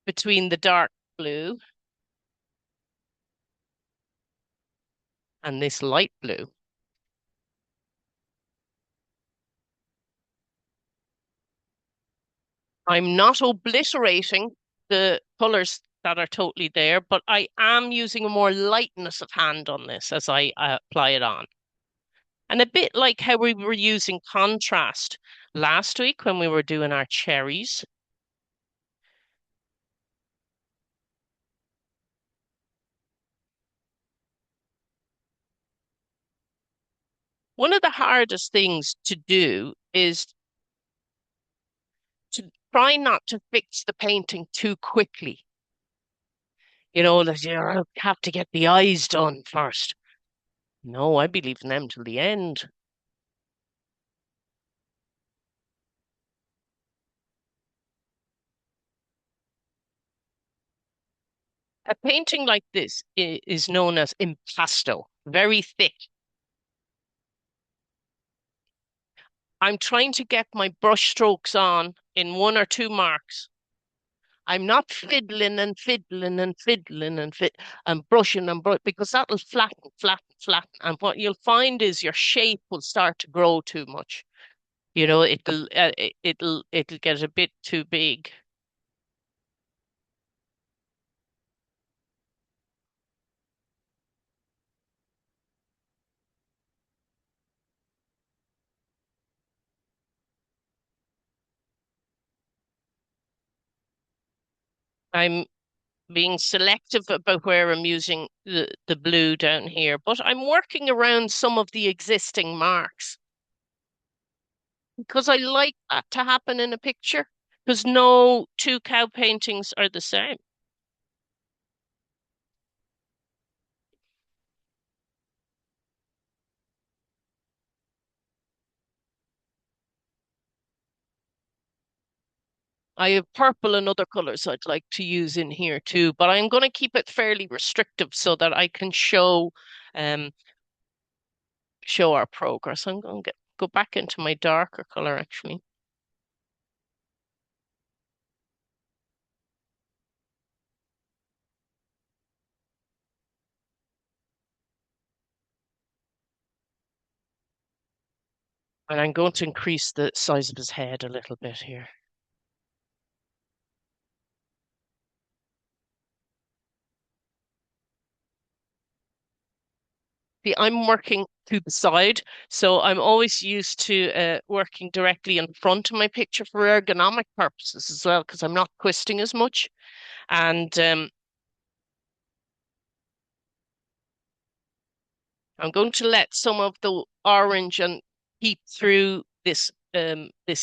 between the dark blue and this light blue. I'm not obliterating the colors that are totally there, but I am using a more lightness of hand on this as I apply it on. And a bit like how we were using contrast last week when we were doing our cherries. One of the hardest things to do is try not to fix the painting too quickly. You know, that you have to get the eyes done first. No, I'd be leaving them till the end. A painting like this is known as impasto, very thick. I'm trying to get my brush strokes on in one or two marks. I'm not fiddling and fiddling and fiddling and brushing and because that'll flatten, flatten, flatten. And what you'll find is your shape will start to grow too much. You know, it'll get a bit too big. I'm being selective about where I'm using the blue down here, but I'm working around some of the existing marks because I like that to happen in a picture because no two cow paintings are the same. I have purple and other colors I'd like to use in here too, but I'm going to keep it fairly restrictive so that I can um show our progress. I'm going to go back into my darker color actually. And I'm going to increase the size of his head a little bit here. See, I'm working to the side, so I'm always used to working directly in front of my picture for ergonomic purposes as well, because I'm not twisting as much. And I'm going to let some of the orange and peep through this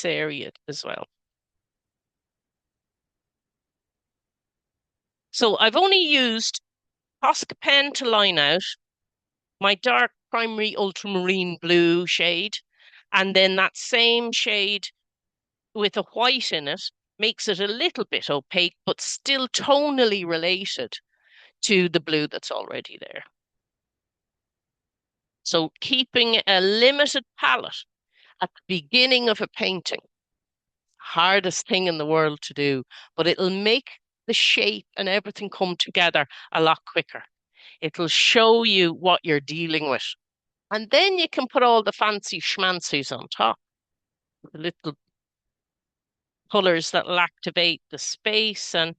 area as well. So I've only used Posca pen to line out my dark primary ultramarine blue shade, and then that same shade with a white in it makes it a little bit opaque, but still tonally related to the blue that's already there. So keeping a limited palette at the beginning of a painting, hardest thing in the world to do, but it'll make the shape and everything come together a lot quicker. It'll show you what you're dealing with. And then you can put all the fancy schmancies on top, the little colors that'll activate the space and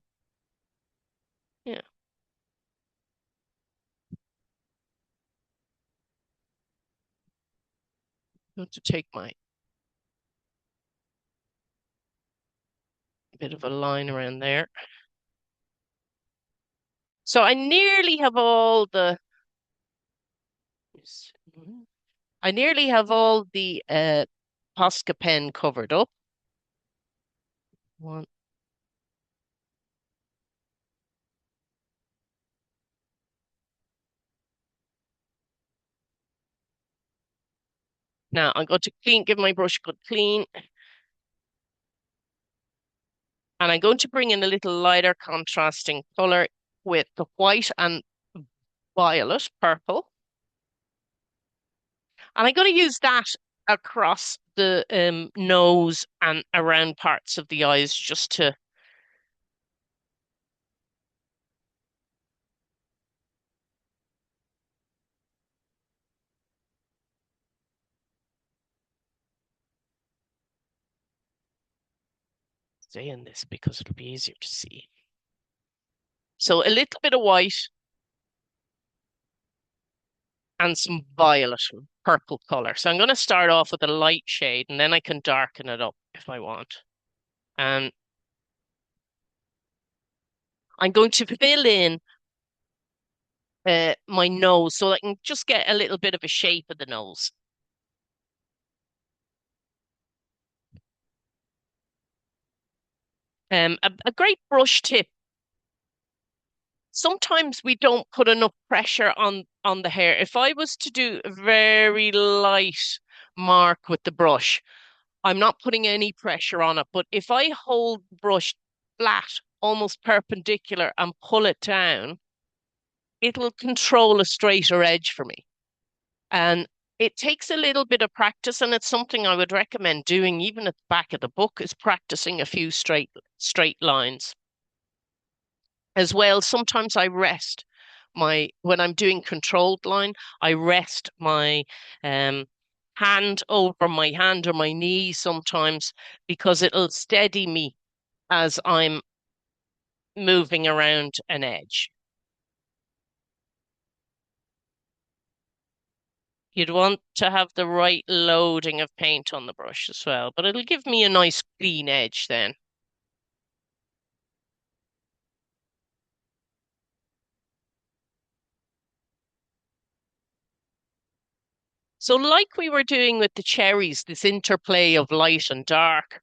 yeah. I'm going to take my bit of a line around there. So I nearly have all the Posca pen covered up. One. Now I'm going to give my brush a good clean. And I'm going to bring in a little lighter contrasting color with the white and violet, purple. And I'm going to use that across the nose and around parts of the eyes just to stay in this because it'll be easier to see. So a little bit of white and some violet and purple color. So I'm going to start off with a light shade and then I can darken it up if I want. And I'm going to fill in my nose so I can just get a little bit of a shape of the nose. A great brush tip. Sometimes we don't put enough pressure on the hair. If I was to do a very light mark with the brush, I'm not putting any pressure on it. But if I hold the brush flat, almost perpendicular, and pull it down, it'll control a straighter edge for me. And it takes a little bit of practice, and it's something I would recommend doing even at the back of the book is practicing a few straight lines. As well, sometimes I rest when I'm doing controlled line, I rest my um hand over my hand or my knee sometimes because it'll steady me as I'm moving around an edge. You'd want to have the right loading of paint on the brush as well, but it'll give me a nice clean edge then. So like we were doing with the cherries, this interplay of light and dark,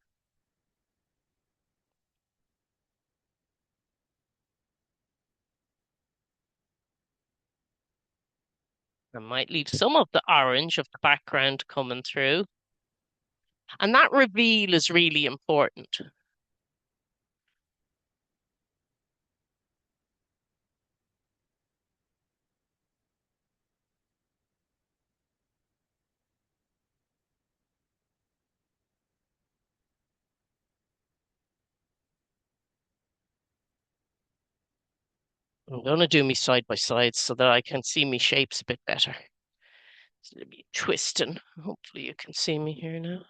I might leave some of the orange of the background coming through. And that reveal is really important. I'm going to do me side by side so that I can see me shapes a bit better. It's a little bit twisting. Hopefully you can see me here now.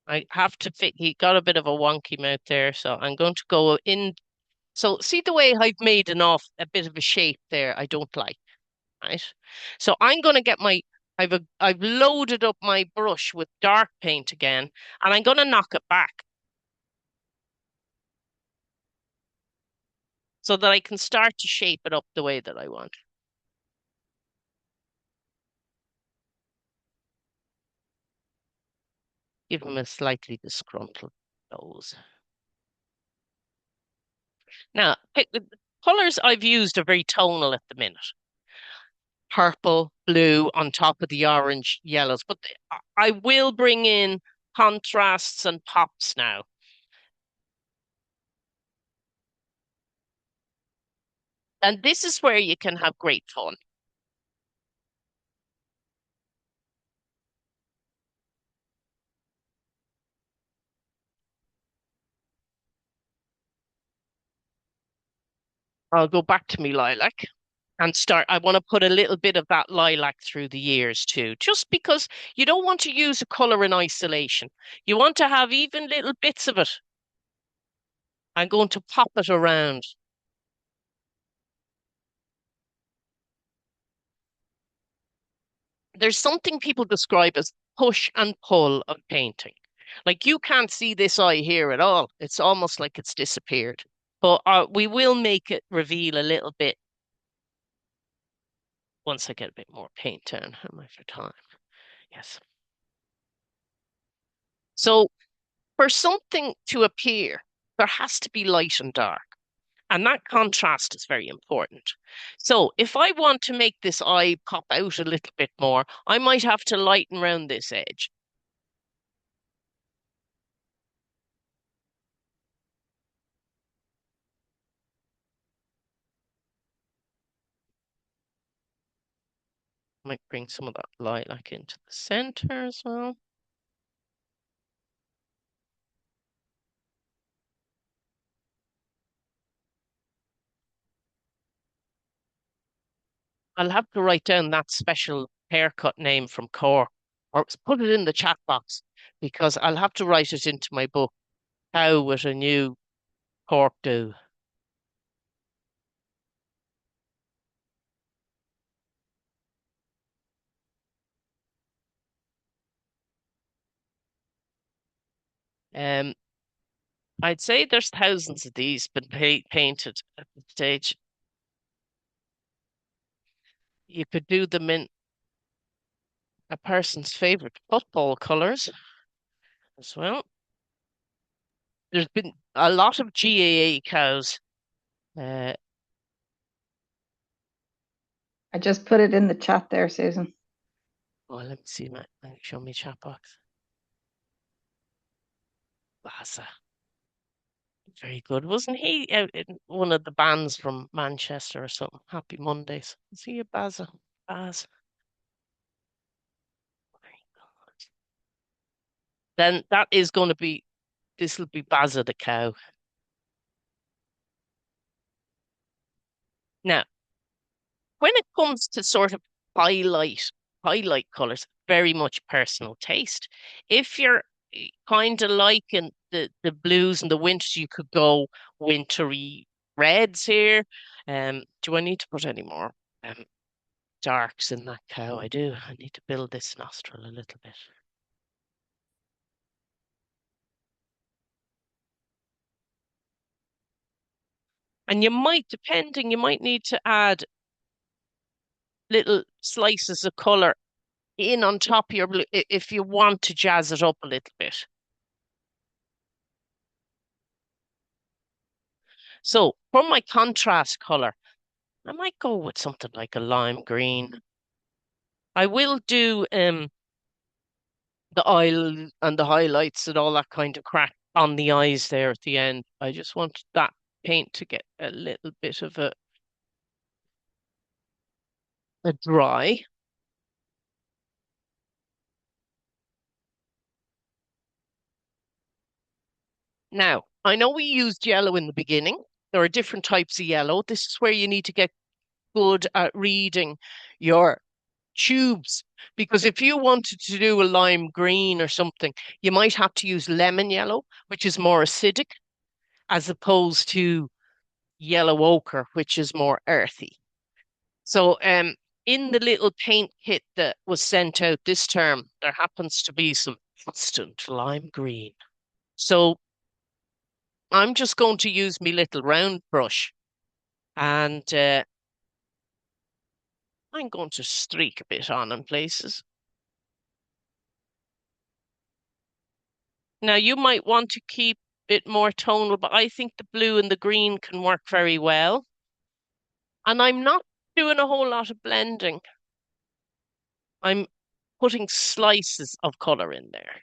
I have to fit, he got a bit of a wonky mouth there, so I'm going to go in. So see the way I've made a bit of a shape there I don't like, right? So I'm going to get I've loaded up my brush with dark paint again, and I'm going to knock it back so that I can start to shape it up the way that I want. Give him a slightly disgruntled nose. Now, the colors I've used are very tonal at the minute. Purple, blue on top of the orange, yellows. But I will bring in contrasts and pops now. And this is where you can have great fun. I'll go back to me lilac and start. I want to put a little bit of that lilac through the ears too, just because you don't want to use a color in isolation. You want to have even little bits of it. I'm going to pop it around. There's something people describe as push and pull of painting. Like you can't see this eye here at all. It's almost like it's disappeared. But we will make it reveal a little bit once I get a bit more paint down. How am I for time? Yes. So for something to appear, there has to be light and dark. And that contrast is very important. So if I want to make this eye pop out a little bit more, I might have to lighten around this edge. Might bring some of that lilac into the center as well. I'll have to write down that special haircut name from Cork or put it in the chat box because I'll have to write it into my book. How would a new Cork do? Um, I'd say there's thousands of these been painted at the stage. You could do them in a person's favorite football colors as well. There's been a lot of GAA cows. Uh, I just put it in the chat there, Susan. let me see, show me chat box. Baza. Very good. Wasn't he out in one of the bands from Manchester or something? Happy Mondays. Was he a Baza? Baz. Very good. Then that is going to be, this will be Baza the cow. Now, when it comes to sort of highlight colors, very much personal taste. If you're kind of liking the blues and the winters, you could go wintry reds here. Do I need to put any more darks in that cow? I do. I need to build this nostril a little bit. And you might, depending, you might need to add little slices of color in on top of your blue if you want to jazz it up a little bit. So for my contrast color, I might go with something like a lime green. I will do the eye and the highlights and all that kind of crack on the eyes there at the end. I just want that paint to get a little bit of a dry. Now, I know we used yellow in the beginning. There are different types of yellow. This is where you need to get good at reading your tubes. Because if you wanted to do a lime green or something, you might have to use lemon yellow, which is more acidic, as opposed to yellow ochre, which is more earthy. So in the little paint kit that was sent out this term, there happens to be some instant lime green. So I'm just going to use my little round brush and I'm going to streak a bit on in places. Now you might want to keep it more tonal, but I think the blue and the green can work very well. And I'm not doing a whole lot of blending. I'm putting slices of color in there.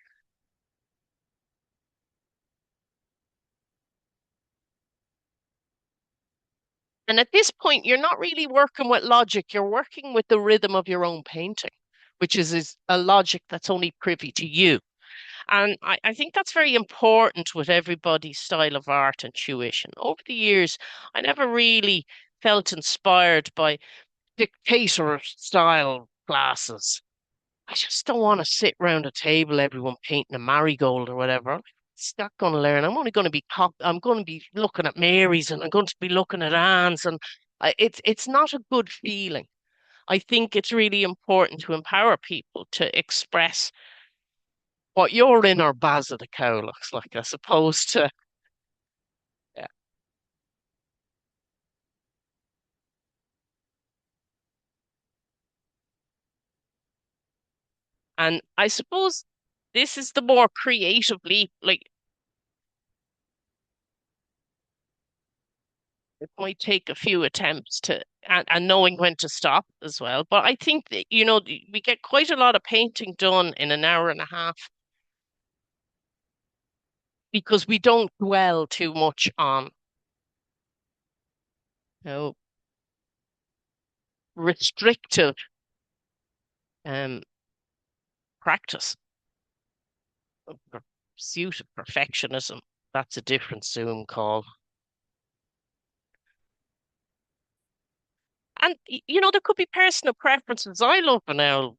And at this point, you're not really working with logic, you're working with the rhythm of your own painting, which is a logic that's only privy to you. And I think that's very important with everybody's style of art and tuition. Over the years, I never really felt inspired by dictator style classes. I just don't want to sit round a table, everyone painting a marigold or whatever. It's not going to learn. I'm only going to be I'm going to be looking at Mary's and I'm going to be looking at Anne's, and it's not a good feeling. I think it's really important to empower people to express what your inner Baz of the cow looks like, as opposed to yeah. And I suppose this is the more creative leap. Like it might take a few attempts to and knowing when to stop as well. But I think that, we get quite a lot of painting done in an hour and a half because we don't dwell too much on, you know, restrictive um practice, pursuit of perfectionism. That's a different Zoom call. And there could be personal preferences. I love an old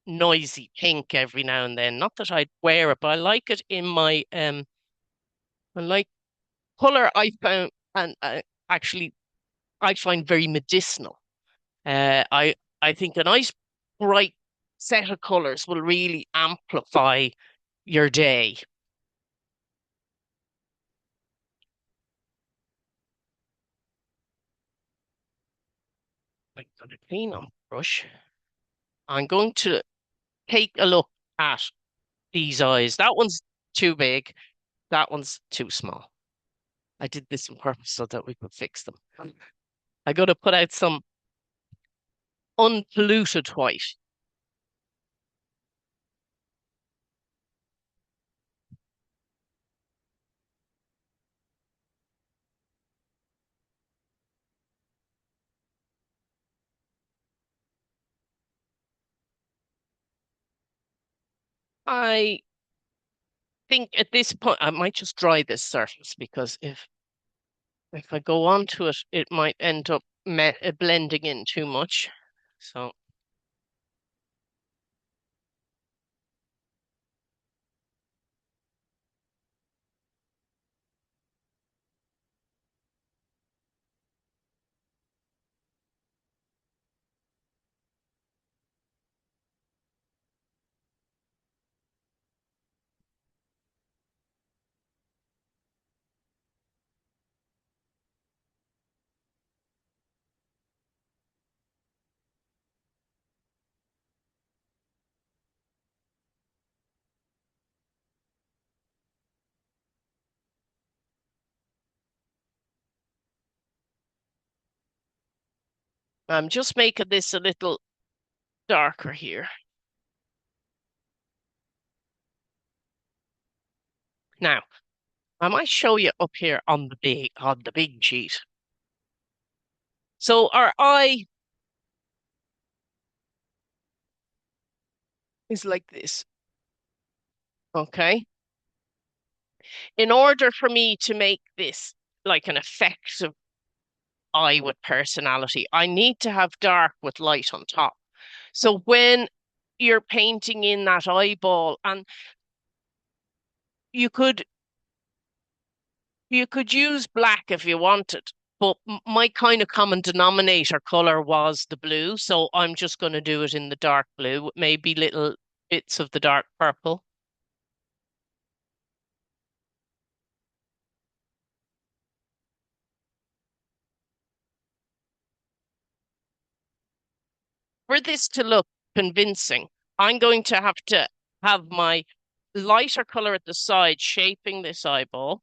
noisy pink every now and then. Not that I'd wear it, but I like it in my I like color I found and actually I find very medicinal. I think a nice bright set of colors will really amplify your day. I'm going to clean on the brush. I'm going to take a look at these eyes. That one's too big. That one's too small. I did this on purpose so that we could fix them. I got to put out some unpolluted white. I think at this point I might just dry this surface because if I go on to it, it might end up blending in too much. So I'm just making this a little darker here. Now, I might show you up here on the big sheet. So our eye is like this, okay? In order for me to make this like an effective eye with personality, I need to have dark with light on top. So when you're painting in that eyeball, and you could you could use black if you wanted, but my kind of common denominator color was the blue, so I'm just going to do it in the dark blue, with maybe little bits of the dark purple. For this to look convincing, I'm going to have my lighter color at the side shaping this eyeball.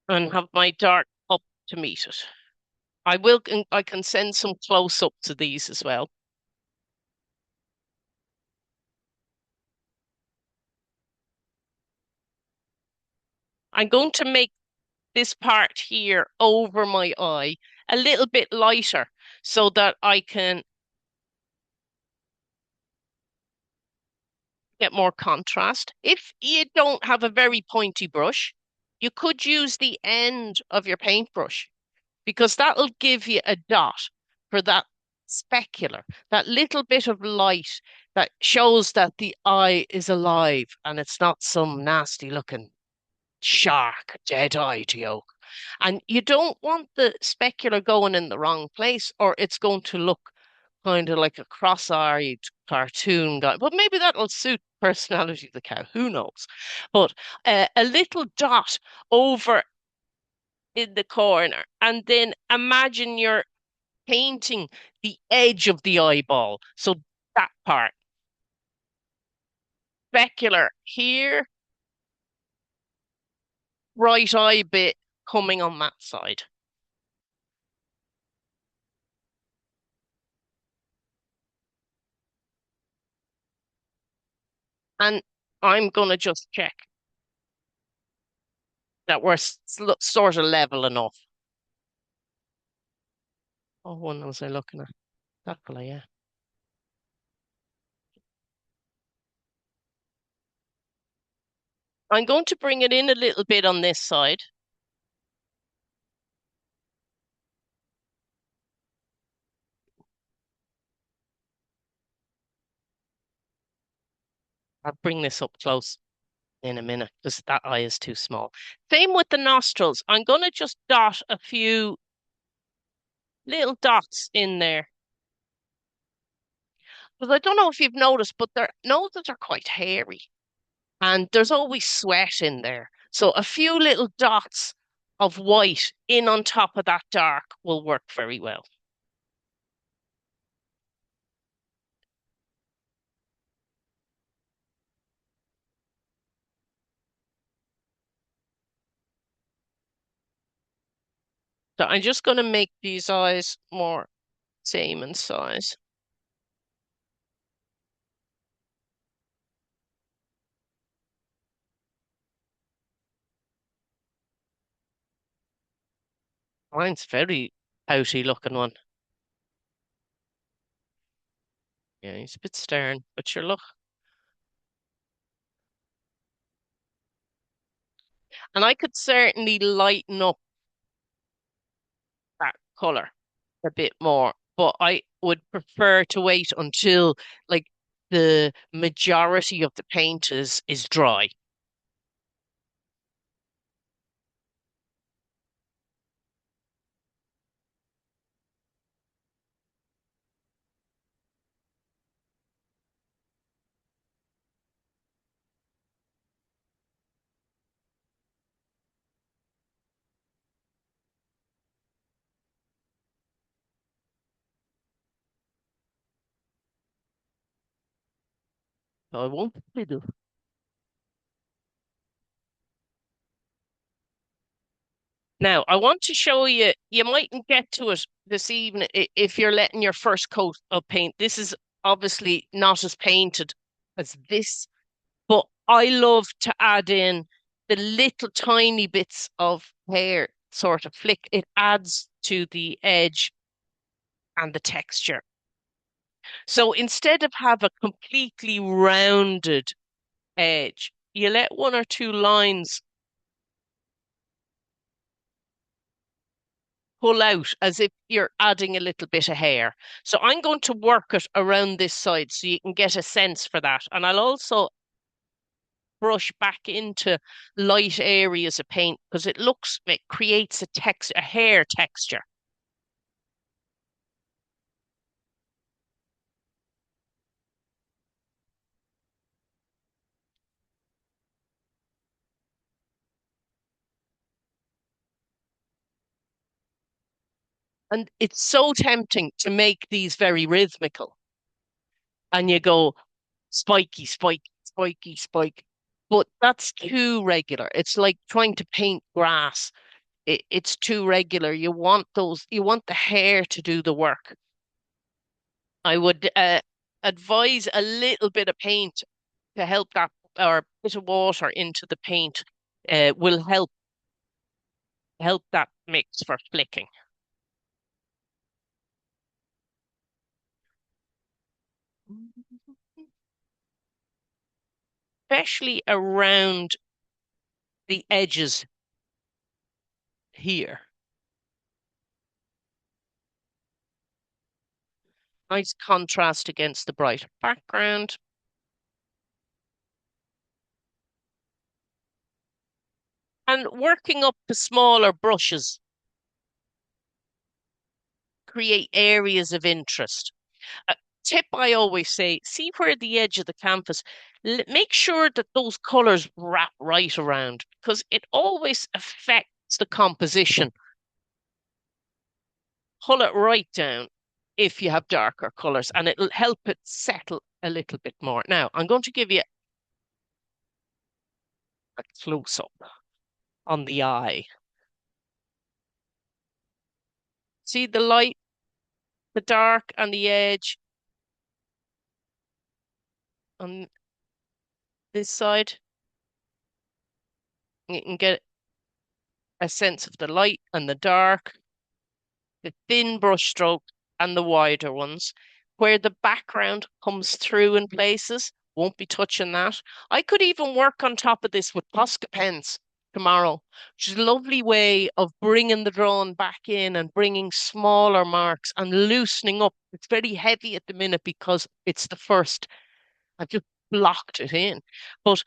And have my dark up to meet it. I can send some close-ups of these as well. I'm going to make this part here over my eye a little bit lighter so that I can get more contrast. If you don't have a very pointy brush, you could use the end of your paintbrush because that'll give you a dot for that specular, that little bit of light that shows that the eye is alive and it's not some nasty looking shark, dead-eyed yolk. And you don't want the specular going in the wrong place, or it's going to look kind of like a cross-eyed cartoon guy. But maybe that'll suit personality of the cow. Who knows? But a little dot over in the corner, and then imagine you're painting the edge of the eyeball. So that part, specular here, right eye bit coming on that side. And I'm going to just check that we're sort of level enough. Oh, one was I looking at? That fella, yeah. I'm going to bring it in a little bit on this side. I'll bring this up close in a minute because that eye is too small. Same with the nostrils. I'm going to just dot a few little dots in there. Because I don't know if you've noticed, but their noses are quite hairy. and there's always sweat in there. So a few little dots of white in on top of that dark will work very well. So I'm just going to make these eyes more same in size. Mine's very pouty looking one. Yeah, he's a bit stern, but sure, look. And I could certainly lighten up that color a bit more, but I would prefer to wait until like the majority of the paint is dry. So I won't fiddle. Now, I want to show you, you mightn't get to it this evening if you're letting your first coat of paint. This is obviously not as painted as this, but I love to add in the little tiny bits of hair sort of flick. It adds to the edge and the texture. So instead of have a completely rounded edge, you let one or two lines pull out as if you're adding a little bit of hair. So I'm going to work it around this side so you can get a sense for that. And I'll also brush back into light areas of paint because it creates a hair texture. And it's so tempting to make these very rhythmical. And you go spiky, spiky, spiky, spiky. But that's too regular. It's like trying to paint grass. It's too regular. You want the hair to do the work. I would advise a little bit of paint to help that, or a bit of water into the paint will help that mix for flicking. Especially around the edges here. Nice contrast against the brighter background. And working up the smaller brushes create areas of interest. A tip I always say, see where the edge of the canvas, make sure that those colors wrap right around because it always affects the composition. Pull it right down if you have darker colors and it'll help it settle a little bit more. Now, I'm going to give you a close up on the eye. See the light, the dark, and the edge on this side? You can get a sense of the light and the dark, the thin brush stroke and the wider ones. Where the background comes through in places, won't be touching that. I could even work on top of this with Posca pens tomorrow, which is a lovely way of bringing the drawing back in and bringing smaller marks and loosening up. It's very heavy at the minute because it's the first. I've just blocked it in. But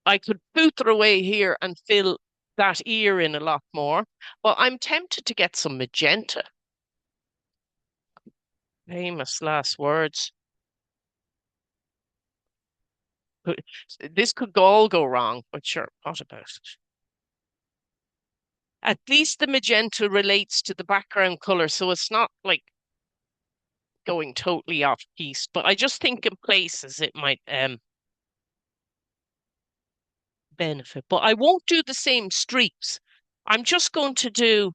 I could pooter away here and fill that ear in a lot more. But I'm tempted to get some magenta. Famous last words. This could all go wrong, but sure, what about it? At least the magenta relates to the background color, so it's not like going totally off piece. But I just think in places it might benefit. But I won't do the same streaks. I'm just going to do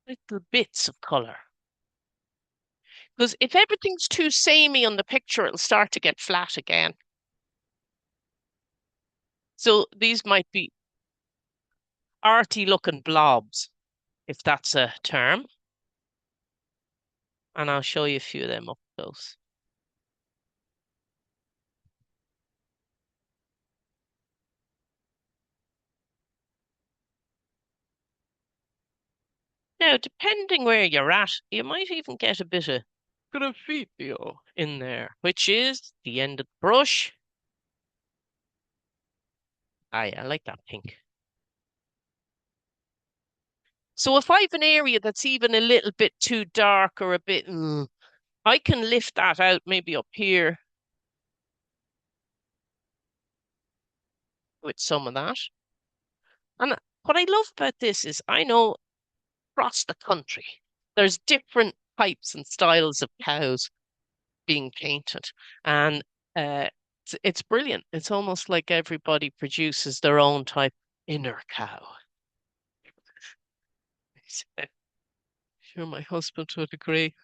little bits of color. Because if everything's too samey on the picture, it'll start to get flat again. So these might be arty looking blobs, if that's a term. And I'll show you a few of them up close. Now, depending where you're at, you might even get a bit of graffiti in there, which is the end of the brush. I like that pink. So if I have an area that's even a little bit too dark or a bit, I can lift that out maybe up here with some of that. And what I love about this is I know across the country, there's different types and styles of cows being painted. And it's brilliant. It's almost like everybody produces their own type inner cow. Sure, my husband would agree.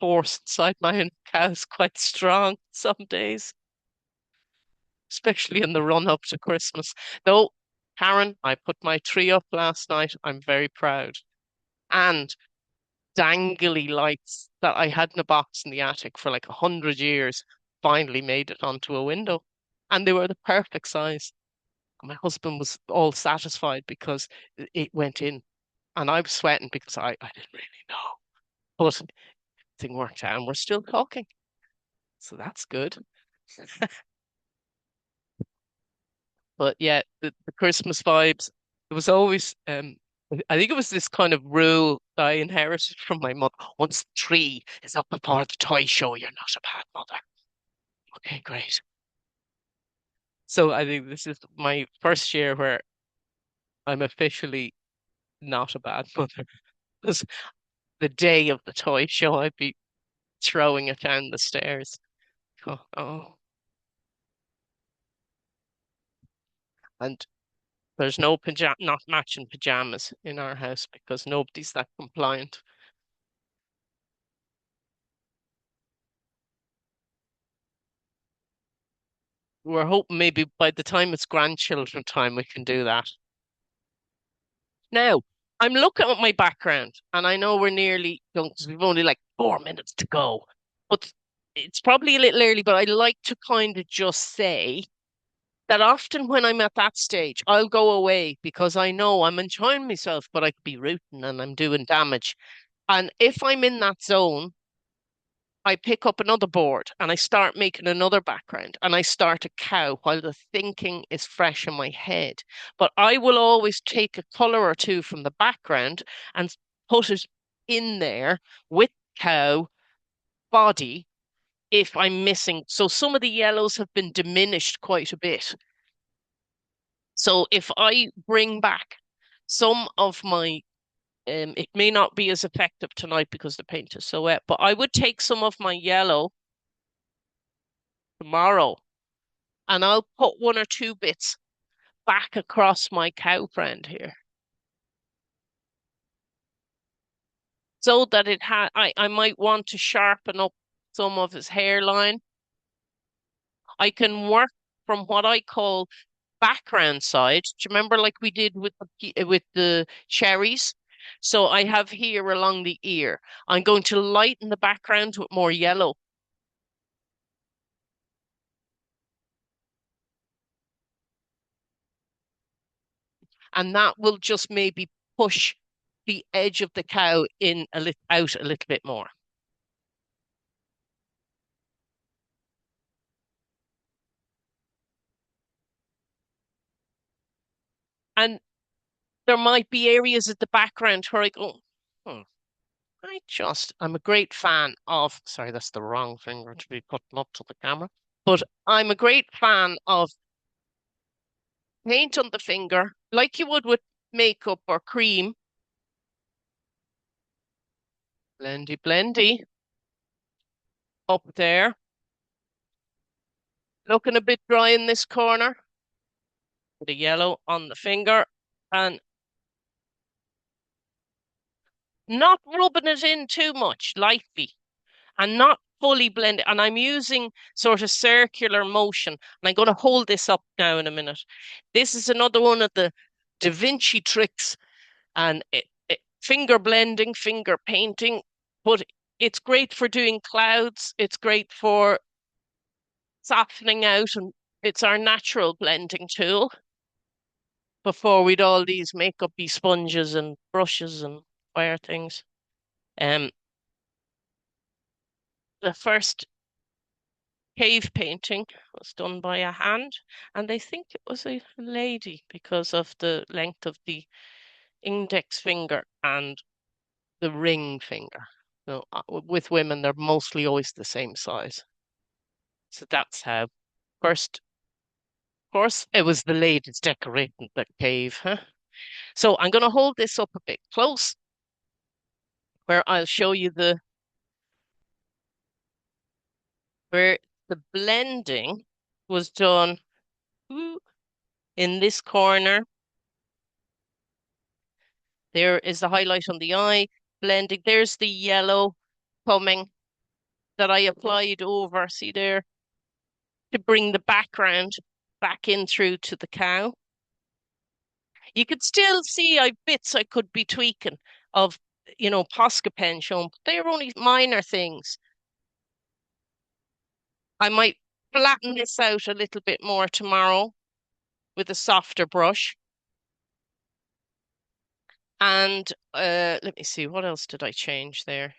Force inside my inner cow is quite strong some days, especially in the run up to Christmas. Though, Karen, I put my tree up last night. I'm very proud. And dangly lights that I had in a box in the attic for like 100 years finally made it onto a window. And they were the perfect size. My husband was all satisfied because it went in. And I was sweating because I didn't really know. But thing worked out and we're still talking. So that's good. But yeah, the Christmas vibes, it was always I think it was this kind of rule that I inherited from my mother. Once the tree is up before the toy show, you're not a bad mother. Okay, great. So I think this is my first year where I'm officially not a bad mother. Because the day of the toy show, I'd be throwing it down the stairs. Oh. And there's no not matching pajamas in our house because nobody's that compliant. We're hoping maybe by the time it's grandchildren time, we can do that. Now, I'm looking at my background and I know we're nearly done because we've only like 4 minutes to go. But it's probably a little early, but I like to kind of just say that often when I'm at that stage, I'll go away because I know I'm enjoying myself, but I could be rooting and I'm doing damage. And if I'm in that zone, I pick up another board and I start making another background and I start a cow while the thinking is fresh in my head. But I will always take a color or two from the background and put it in there with cow body if I'm missing. So some of the yellows have been diminished quite a bit. So if I bring back some of my it may not be as effective tonight because the paint is so wet, but I would take some of my yellow tomorrow and I'll put one or two bits back across my cow friend here so that I might want to sharpen up some of his hairline. I can work from what I call background side. Do you remember like we did with with the cherries? So I have here along the ear. I'm going to lighten the background with more yellow. And that will just maybe push the edge of the cow in out a little bit more. And there might be areas at the background where I go, hmm, I'm a great fan of, sorry, that's the wrong finger to be putting up to the camera, but I'm a great fan of paint on the finger like you would with makeup or cream. Blendy, blendy, up there. Looking a bit dry in this corner. The yellow on the finger and not rubbing it in too much, lightly, and not fully blended. And I'm using sort of circular motion. And I'm going to hold this up now in a minute. This is another one of the Da Vinci tricks and finger blending, finger painting, but it's great for doing clouds. It's great for softening out, and it's our natural blending tool before we'd all these makeup-y sponges and brushes and wire things. Um, the first cave painting was done by a hand, and they think it was a lady because of the length of the index finger and the ring finger. So with women, they're mostly always the same size. So that's how. First, of course, it was the ladies decorating the cave, huh? So I'm going to hold this up a bit close, where I'll show you where the blending was done in this corner. There is the highlight on the eye, blending. There's the yellow coming that I applied over, see there, to bring the background back in through to the cow. You could still see bits I could be tweaking of, Posca pen shown, but they're only minor things. I might flatten this out a little bit more tomorrow with a softer brush. And let me see, what else did I change there?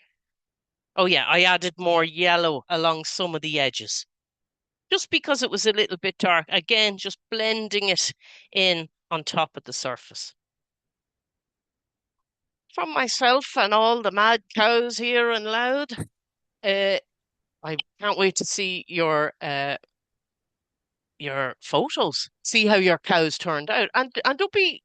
Oh yeah, I added more yellow along some of the edges. Just because it was a little bit dark. Again, just blending it in on top of the surface. From myself and all the mad cows here in Loud, uh, I can't wait to see your photos. See how your cows turned out. And don't be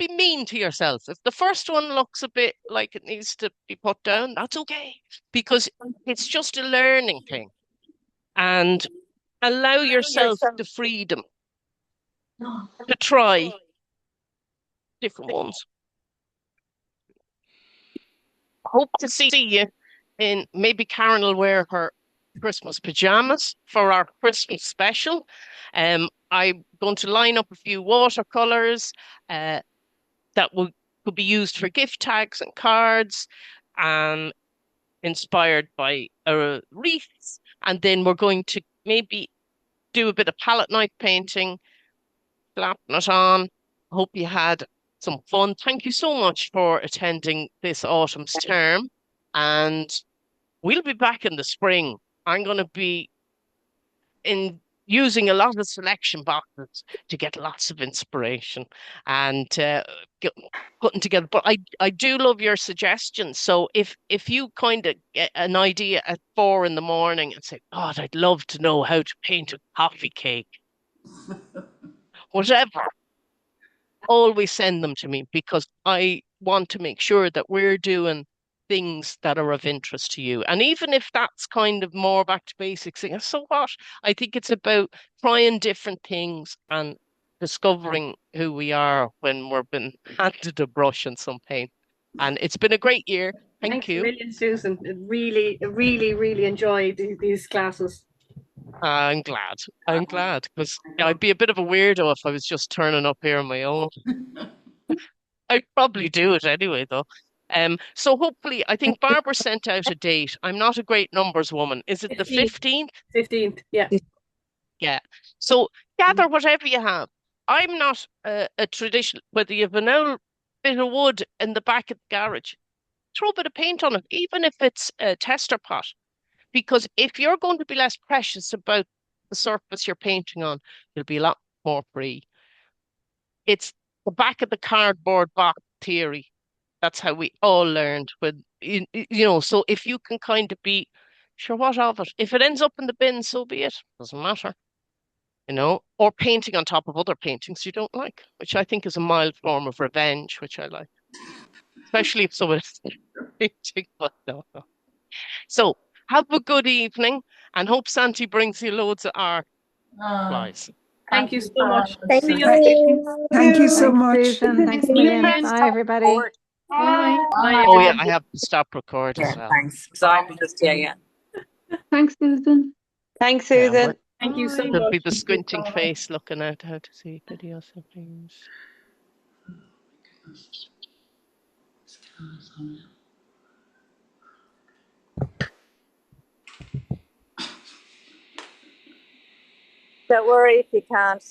mean to yourself. If the first one looks a bit like it needs to be put down, that's okay. Because it's just a learning thing. And allow yourself the freedom to try different ones. Hope to see you in maybe Karen will wear her Christmas pajamas for our Christmas special. I'm going to line up a few watercolors that could be used for gift tags and cards, um, inspired by wreaths. And then we're going to maybe do a bit of palette knife painting, slapping it on. Hope you had some fun. Thank you so much for attending this autumn's term. And we'll be back in the spring. I'm going to be in using a lot of selection boxes to get lots of inspiration and putting together. But I do love your suggestions. So if you kind of get an idea at 4 in the morning and say, God, I'd love to know how to paint a coffee cake, whatever, always send them to me because I want to make sure that we're doing things that are of interest to you. And even if that's kind of more back to basics, so what? I think it's about trying different things and discovering who we are when we're been handed a brush and some paint. And it's been a great year. Thank Thanks a you. million, Susan. Really, really, really enjoyed these classes. I'm glad. I'm glad because I'd be a bit of a weirdo if I was just turning up here on my own. I'd probably do it anyway, though. So hopefully, I think Barbara sent out a date. I'm not a great numbers woman. Is it the 15th. 15th? 15th, yeah. Yeah. So gather whatever you have. I'm not a traditional, whether you have an old bit of wood in the back of the garage, throw a bit of paint on it, even if it's a tester pot. Because if you're going to be less precious about the surface you're painting on, you'll be a lot more free. It's the back of the cardboard box theory. That's how we all learned when so if you can kind of be sure what of it, if it ends up in the bin, so be it. Doesn't matter, or painting on top of other paintings you don't like, which I think is a mild form of revenge, which I like, especially if someone is painting. But no. So have a good evening and hope Santi brings you loads of art supplies. Thank you so much. Thank See you. you. Thank you so Thanks, much. Susan. Thanks a See you million. again. Bye, everybody. Bye. Bye, Oh yeah, everyone. I have to stop record as Yeah, well. thanks. Because I'm just, yeah. Thanks, Susan. Thanks, Yeah, Susan. Thank you so there'll much. be the squinting face looking at how to see video settings. Don't worry if you can't.